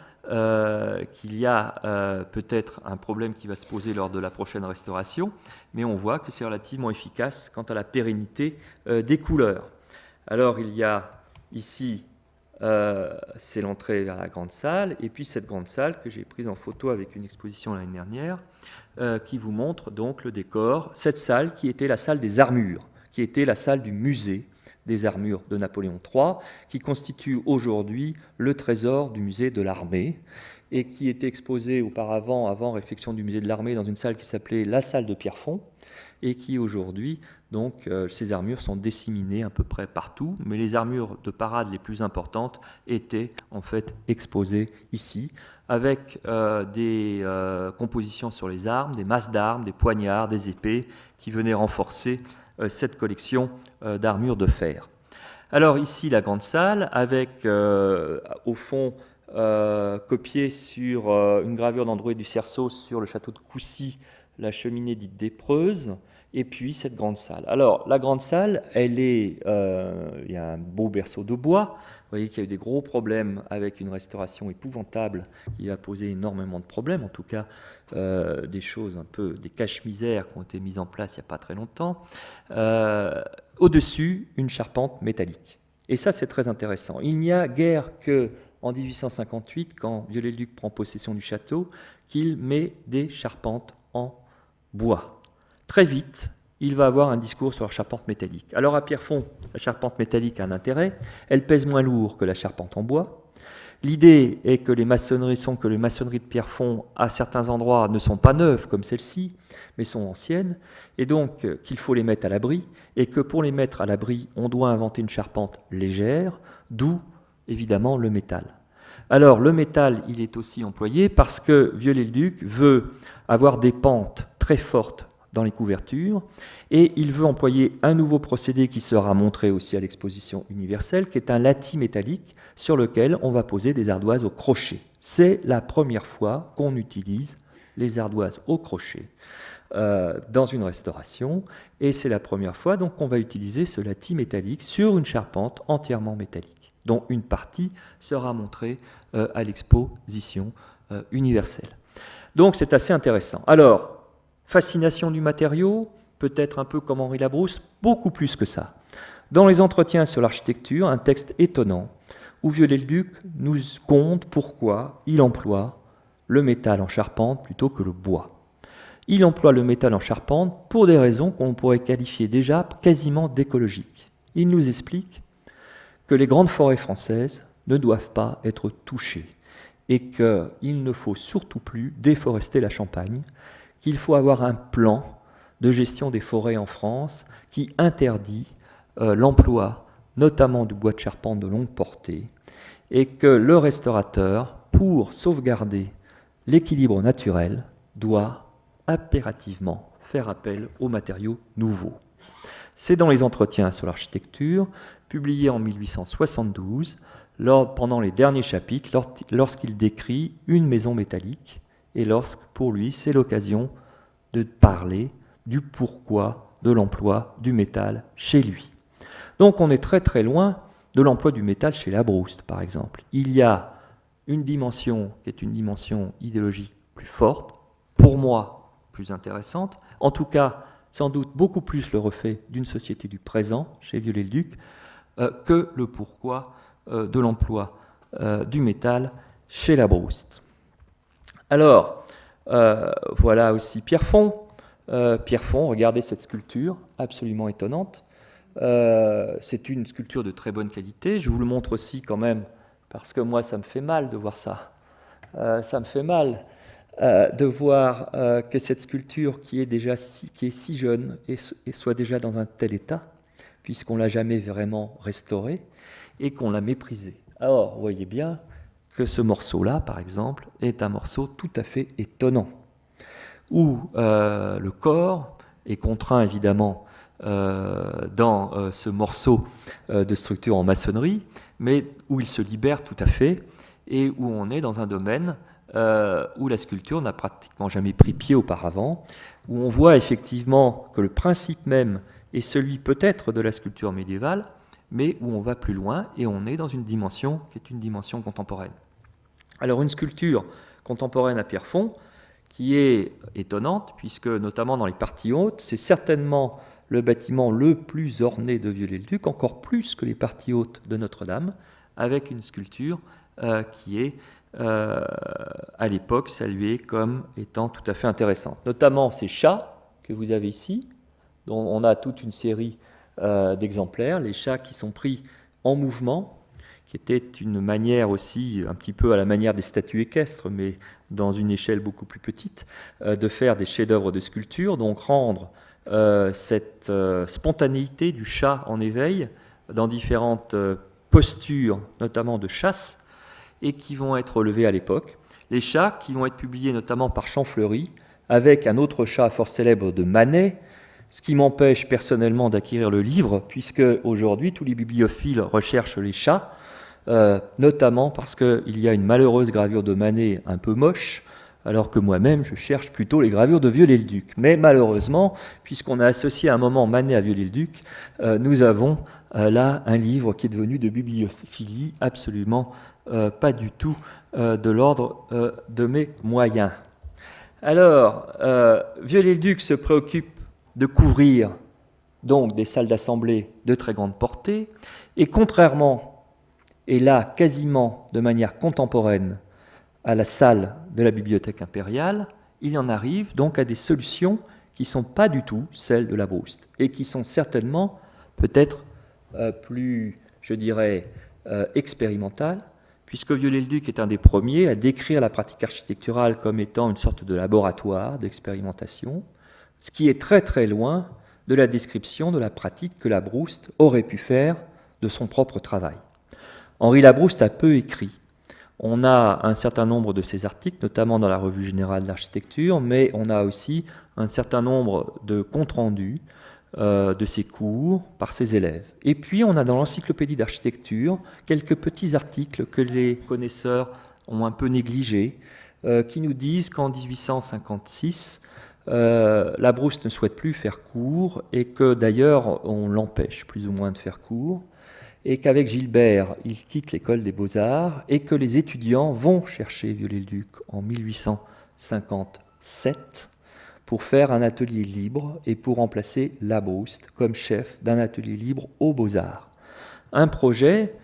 qu'il y a peut-être un problème qui va se poser lors de la prochaine restauration, mais on voit que c'est relativement efficace quant à la pérennité des couleurs. Alors il y a ici, c'est l'entrée vers la grande salle, et puis cette grande salle que j'ai prise en photo avec une exposition l'année dernière, qui vous montre donc le décor, cette salle qui était la salle des armures, qui était la salle du musée des armures de Napoléon III, qui constitue aujourd'hui le trésor du musée de l'armée, et qui était exposé auparavant, avant réfection du musée de l'armée, dans une salle qui s'appelait la salle de Pierrefonds, et qui aujourd'hui, donc, ces armures sont disséminées à peu près partout, mais les armures de parade les plus importantes étaient en fait exposées ici, avec des compositions sur les armes, des masses d'armes, des poignards, des épées, qui venaient renforcer cette collection d'armures de fer. Alors ici, la grande salle, avec au fond copié sur une gravure d'Androuet du Cerceau sur le château de Coucy, la cheminée dite d'Épreuse, et puis cette grande salle. Alors, la grande salle, il y a un beau berceau de bois. Vous voyez qu'il y a eu des gros problèmes avec une restauration épouvantable qui a posé énormément de problèmes, en tout cas des choses un peu, des caches-misères qui ont été mises en place il n'y a pas très longtemps. Au-dessus, une charpente métallique. Et ça, c'est très intéressant. Il n'y a guère qu'en 1858, quand Viollet-le-Duc prend possession du château, qu'il met des charpentes en bois. Très vite, il va avoir un discours sur la charpente métallique. Alors à Pierrefonds, la charpente métallique a un intérêt, elle pèse moins lourd que la charpente en bois. L'idée est que les maçonneries de Pierrefonds, à certains endroits, ne sont pas neuves comme celle-ci, mais sont anciennes, et donc qu'il faut les mettre à l'abri, et que pour les mettre à l'abri, on doit inventer une charpente légère, d'où évidemment le métal. Alors le métal, il est aussi employé parce que Viollet-le-Duc veut avoir des pentes très fortes dans les couvertures, et il veut employer un nouveau procédé qui sera montré aussi à l'exposition universelle, qui est un latis métallique sur lequel on va poser des ardoises au crochet. C'est la première fois qu'on utilise les ardoises au crochet dans une restauration, et c'est la première fois donc qu'on va utiliser ce latis métallique sur une charpente entièrement métallique, dont une partie sera montrée à l'exposition universelle. Donc c'est assez intéressant. Alors, fascination du matériau, peut-être un peu comme Henri Labrousse, beaucoup plus que ça. Dans les entretiens sur l'architecture, un texte étonnant où Viollet-le-Duc nous conte pourquoi il emploie le métal en charpente plutôt que le bois. Il emploie le métal en charpente pour des raisons qu'on pourrait qualifier déjà quasiment d'écologiques. Il nous explique que les grandes forêts françaises ne doivent pas être touchées et qu'il ne faut surtout plus déforester la Champagne, qu'il faut avoir un plan de gestion des forêts en France qui interdit l'emploi, notamment du bois de charpente de longue portée, et que le restaurateur, pour sauvegarder l'équilibre naturel, doit impérativement faire appel aux matériaux nouveaux. C'est dans les entretiens sur l'architecture, publiés en 1872, pendant les derniers chapitres, lorsqu'il décrit une maison métallique, et lorsque, pour lui, c'est l'occasion de parler du pourquoi de l'emploi du métal chez lui. Donc on est très très loin de l'emploi du métal chez Labrousse, par exemple. Il y a une dimension qui est une dimension idéologique plus forte, pour moi plus intéressante, en tout cas sans doute beaucoup plus le reflet d'une société du présent chez Viollet-le-Duc que le pourquoi de l'emploi du métal chez Labrousse. Alors, voilà aussi Pierrefonds. Pierrefonds, regardez cette sculpture, absolument étonnante. C'est une sculpture de très bonne qualité. Je vous le montre aussi quand même, parce que moi, ça me fait mal de voir ça. Ça me fait mal de voir que cette sculpture qui est si jeune et soit déjà dans un tel état, puisqu'on ne l'a jamais vraiment restaurée et qu'on l'a méprisée. Alors, vous voyez bien que ce morceau-là, par exemple, est un morceau tout à fait étonnant, où le corps est contraint évidemment dans ce morceau de structure en maçonnerie, mais où il se libère tout à fait, et où on est dans un domaine où la sculpture n'a pratiquement jamais pris pied auparavant, où on voit effectivement que le principe même est celui peut-être de la sculpture médiévale, mais où on va plus loin, et on est dans une dimension qui est une dimension contemporaine. Alors une sculpture contemporaine à Pierrefonds, qui est étonnante, puisque notamment dans les parties hautes, c'est certainement le bâtiment le plus orné de Viollet-le-Duc, encore plus que les parties hautes de Notre-Dame, avec une sculpture qui est, à l'époque, saluée comme étant tout à fait intéressante. Notamment ces chats que vous avez ici, dont on a toute une série d'exemplaires, les chats qui sont pris en mouvement, qui était une manière aussi, un petit peu à la manière des statues équestres, mais dans une échelle beaucoup plus petite, de faire des chefs-d'œuvre de sculpture, donc rendre cette spontanéité du chat en éveil dans différentes postures, notamment de chasse, et qui vont être relevées à l'époque. Les chats qui vont être publiés notamment par Champfleury, avec un autre chat fort célèbre de Manet, ce qui m'empêche personnellement d'acquérir le livre, puisque aujourd'hui tous les bibliophiles recherchent les chats, notamment parce qu'il y a une malheureuse gravure de Manet un peu moche, alors que moi-même je cherche plutôt les gravures de Viollet-le-Duc. Mais malheureusement, puisqu'on a associé à un moment Manet à Viollet-le-Duc, nous avons là un livre qui est devenu de bibliophilie absolument pas du tout de l'ordre de mes moyens. Alors, Viollet-le-Duc se préoccupe de couvrir donc des salles d'assemblée de très grande portée, et contrairement, et là quasiment de manière contemporaine, à la salle de la Bibliothèque impériale, il en arrive donc à des solutions qui ne sont pas du tout celles de la Brouste, et qui sont certainement peut-être plus, je dirais, expérimentales, puisque Viollet-le-Duc est un des premiers à décrire la pratique architecturale comme étant une sorte de laboratoire d'expérimentation, ce qui est très très loin de la description de la pratique que Labrouste aurait pu faire de son propre travail. Henri Labrouste a peu écrit. On a un certain nombre de ses articles, notamment dans la Revue générale d'architecture, mais on a aussi un certain nombre de comptes rendus de ses cours par ses élèves. Et puis on a dans l'Encyclopédie d'architecture quelques petits articles que les connaisseurs ont un peu négligés, qui nous disent qu'en 1856, Labrouste ne souhaite plus faire cours, et que d'ailleurs on l'empêche plus ou moins de faire cours, et qu'avec Gilbert, il quitte l'école des Beaux-Arts, et que les étudiants vont chercher Viollet-le-Duc en 1857 pour faire un atelier libre et pour remplacer Labrouste comme chef d'un atelier libre aux Beaux-Arts. Un projet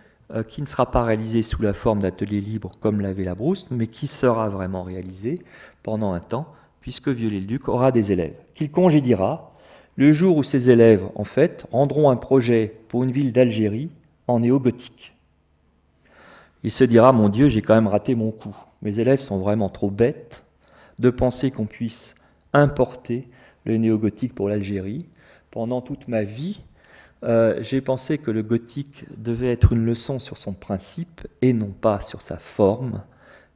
qui ne sera pas réalisé sous la forme d'atelier libre comme l'avait Labrouste, mais qui sera vraiment réalisé pendant un temps, puisque Viollet-le-Duc aura des élèves, qu'il congédiera le jour où ces élèves, en fait, rendront un projet pour une ville d'Algérie en néo-gothique. Il se dira, mon Dieu, j'ai quand même raté mon coup. Mes élèves sont vraiment trop bêtes de penser qu'on puisse importer le néo-gothique pour l'Algérie. Pendant toute ma vie, j'ai pensé que le gothique devait être une leçon sur son principe et non pas sur sa forme.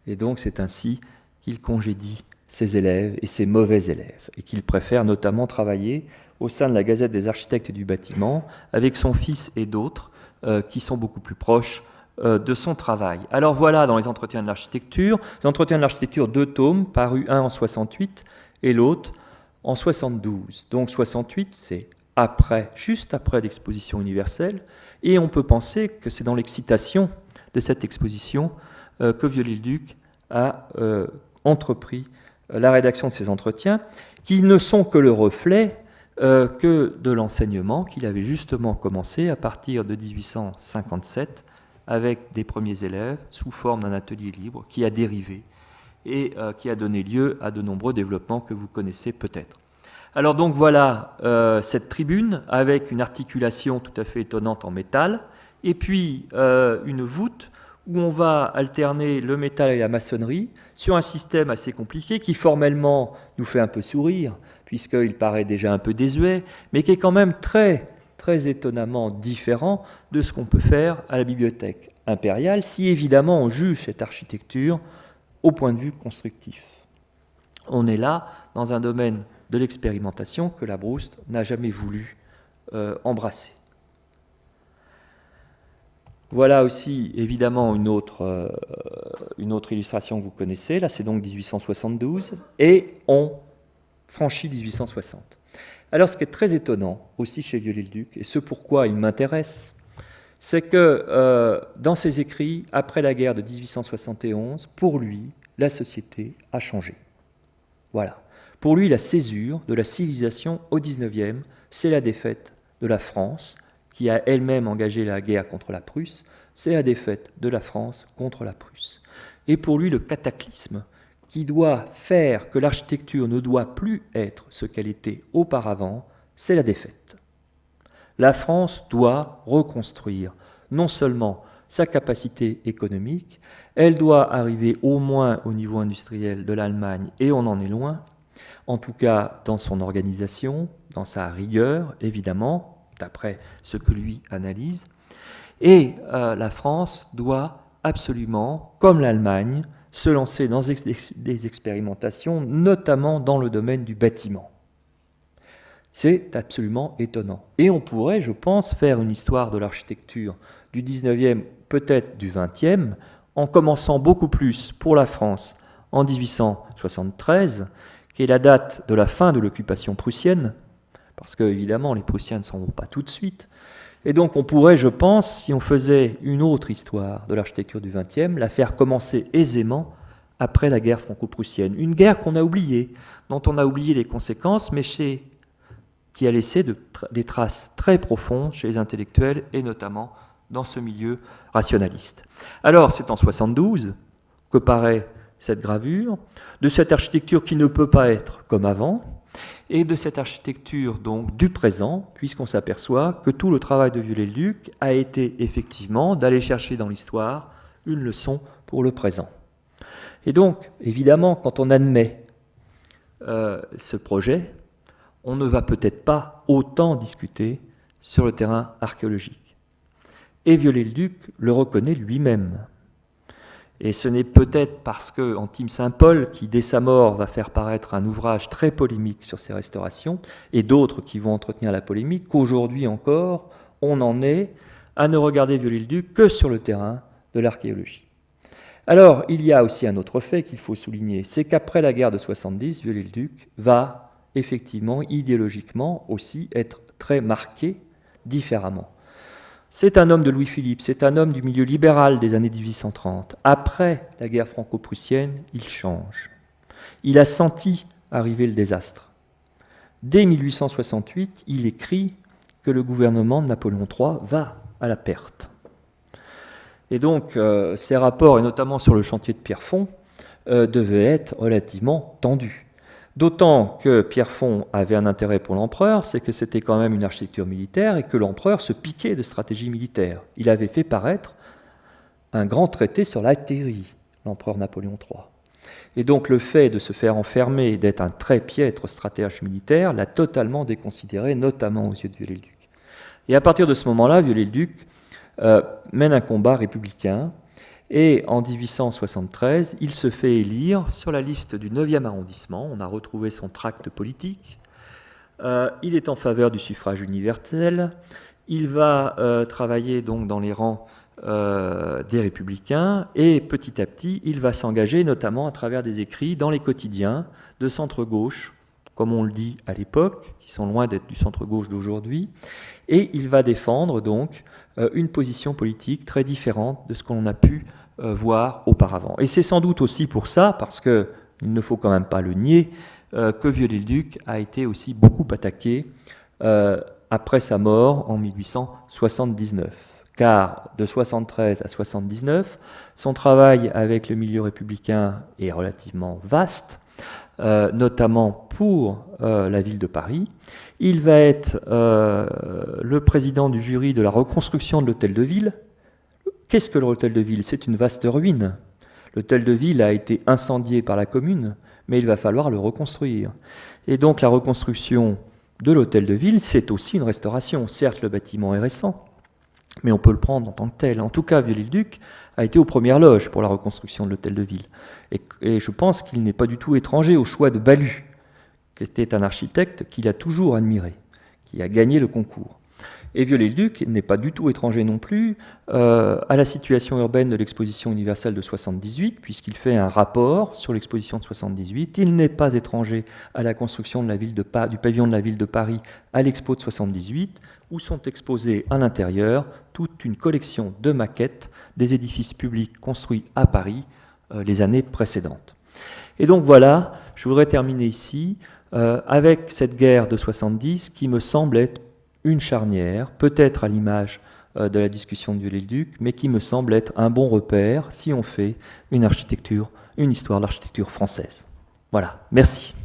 Et donc c'est ainsi qu'il congédie ses élèves et ses mauvais élèves, et qu'il préfère notamment travailler au sein de la Gazette des architectes du bâtiment avec son fils et d'autres qui sont beaucoup plus proches de son travail. Alors voilà, dans les entretiens de l'architecture, 2 tomes, parus un en 68 et l'autre en 72. Donc 68, c'est après, juste après l'exposition universelle, et on peut penser que c'est dans l'excitation de cette exposition que Viollet-le-Duc a entrepris la rédaction de ces entretiens, qui ne sont que le reflet que de l'enseignement qu'il avait justement commencé à partir de 1857 avec des premiers élèves sous forme d'un atelier libre qui a dérivé et qui a donné lieu à de nombreux développements que vous connaissez peut-être. Alors donc voilà cette tribune avec une articulation tout à fait étonnante en métal, et puis une voûte où on va alterner le métal et la maçonnerie sur un système assez compliqué qui formellement nous fait un peu sourire, puisqu'il paraît déjà un peu désuet, mais qui est quand même très, très étonnamment différent de ce qu'on peut faire à la bibliothèque impériale, si évidemment on juge cette architecture au point de vue constructif. On est là dans un domaine de l'expérimentation que Labrouste n'a jamais voulu embrasser. Voilà aussi évidemment une autre illustration que vous connaissez. Là, c'est donc 1872 et on franchit 1860. Alors, ce qui est très étonnant aussi chez Viollet-le-Duc, et ce pourquoi il m'intéresse, c'est que dans ses écrits, après la guerre de 1871, pour lui, la société a changé. Voilà. Pour lui, la césure de la civilisation au XIXe, c'est la défaite de la France, qui a elle-même engagé la guerre contre la Prusse, c'est la défaite de la France contre la Prusse. Et pour lui, le cataclysme qui doit faire que l'architecture ne doit plus être ce qu'elle était auparavant, c'est la défaite. La France doit reconstruire non seulement sa capacité économique, elle doit arriver au moins au niveau industriel de l'Allemagne, et on en est loin, en tout cas dans son organisation, dans sa rigueur, évidemment, d'après ce que lui analyse. Et la France doit absolument, comme l'Allemagne, se lancer dans des expérimentations, notamment dans le domaine du bâtiment. C'est absolument étonnant. Et on pourrait, je pense, faire une histoire de l'architecture du 19e, peut-être du 20e, en commençant beaucoup plus pour la France en 1873, qui est la date de la fin de l'occupation prussienne, parce que, évidemment, les Prussiens ne s'en vont pas tout de suite. Et donc, on pourrait, je pense, si on faisait une autre histoire de l'architecture du XXe, la faire commencer aisément après la guerre franco-prussienne. Une guerre qu'on a oubliée, dont on a oublié les conséquences, mais qui a laissé des traces très profondes chez les intellectuels, et notamment dans ce milieu rationaliste. Alors, c'est en 72 que paraît cette gravure, de cette architecture qui ne peut pas être comme avant, et de cette architecture donc du présent, puisqu'on s'aperçoit que tout le travail de Viollet-le-Duc a été effectivement d'aller chercher dans l'histoire une leçon pour le présent. Et donc, évidemment, quand on admet ce projet, on ne va peut-être pas autant discuter sur le terrain archéologique. Et Viollet-le-Duc le reconnaît lui-même. Et ce n'est peut-être parce que Antime Saint-Paul, qui dès sa mort va faire paraître un ouvrage très polémique sur ces restaurations, et d'autres qui vont entretenir la polémique, qu'aujourd'hui encore, on en est à ne regarder Viollet-le-Duc que sur le terrain de l'archéologie. Alors, il y a aussi un autre fait qu'il faut souligner, c'est qu'après la guerre de 70, Viollet-le-Duc va effectivement, idéologiquement aussi, être très marqué différemment. C'est un homme de Louis-Philippe, c'est un homme du milieu libéral des années 1830. Après la guerre franco-prussienne, il change. Il a senti arriver le désastre. Dès 1868, il écrit que le gouvernement de Napoléon III va à la perte. Et donc, ces rapports, et notamment sur le chantier de Pierrefonds, devaient être relativement tendus. D'autant que Pierrefonds avait un intérêt pour l'empereur, c'est que c'était quand même une architecture militaire et que l'empereur se piquait de stratégie militaire. Il avait fait paraître un grand traité sur l'artillerie, l'empereur Napoléon III. Et donc le fait de se faire enfermer et d'être un très piètre stratège militaire l'a totalement déconsidéré, notamment aux yeux de Viollet-le-Duc. Et à partir de ce moment-là, Viollet-le-Duc mène un combat républicain. Et en 1873, il se fait élire sur la liste du 9e arrondissement. On a retrouvé son tract politique. Il est en faveur du suffrage universel. Il va travailler donc dans les rangs des Républicains. Et petit à petit, il va s'engager notamment à travers des écrits dans les quotidiens de centre-gauche, comme on le dit à l'époque, qui sont loin d'être du centre-gauche d'aujourd'hui. Et il va défendre donc une position politique très différente de ce qu'on a pu voir auparavant. Et c'est sans doute aussi pour ça, parce qu'il ne faut quand même pas le nier, que Viollet-le-Duc a été aussi beaucoup attaqué après sa mort en 1879. Car de 73 à 79, son travail avec le milieu républicain est relativement vaste, notamment pour la ville de Paris. Il va être le président du jury de la reconstruction de l'hôtel de ville. Qu'est-ce que l'hôtel de ville? C'est une vaste ruine. L'hôtel de ville a été incendié par la commune, mais il va falloir le reconstruire. Et donc la reconstruction de l'hôtel de ville, c'est aussi une restauration. Certes, le bâtiment est récent, mais on peut le prendre en tant que tel. En tout cas, Viollet-le-Duc a été aux premières loges pour la reconstruction de l'hôtel de ville. Et je pense qu'il n'est pas du tout étranger au choix de Balue, qui était un architecte qu'il a toujours admiré, qui a gagné le concours. Et Viollet-le-Duc n'est pas du tout étranger non plus à la situation urbaine de l'exposition universelle de 78, puisqu'il fait un rapport sur l'exposition de 78. Il n'est pas étranger à la construction de la ville du pavillon de la ville de Paris à l'expo de 78, où sont exposées à l'intérieur toute une collection de maquettes des édifices publics construits à Paris les années précédentes. Et donc voilà, je voudrais terminer ici avec cette guerre de 70 qui me semble être une charnière, peut-être à l'image de la discussion de Viollet-le-Duc, mais qui me semble être un bon repère si on fait une histoire de l'architecture française. Voilà, merci.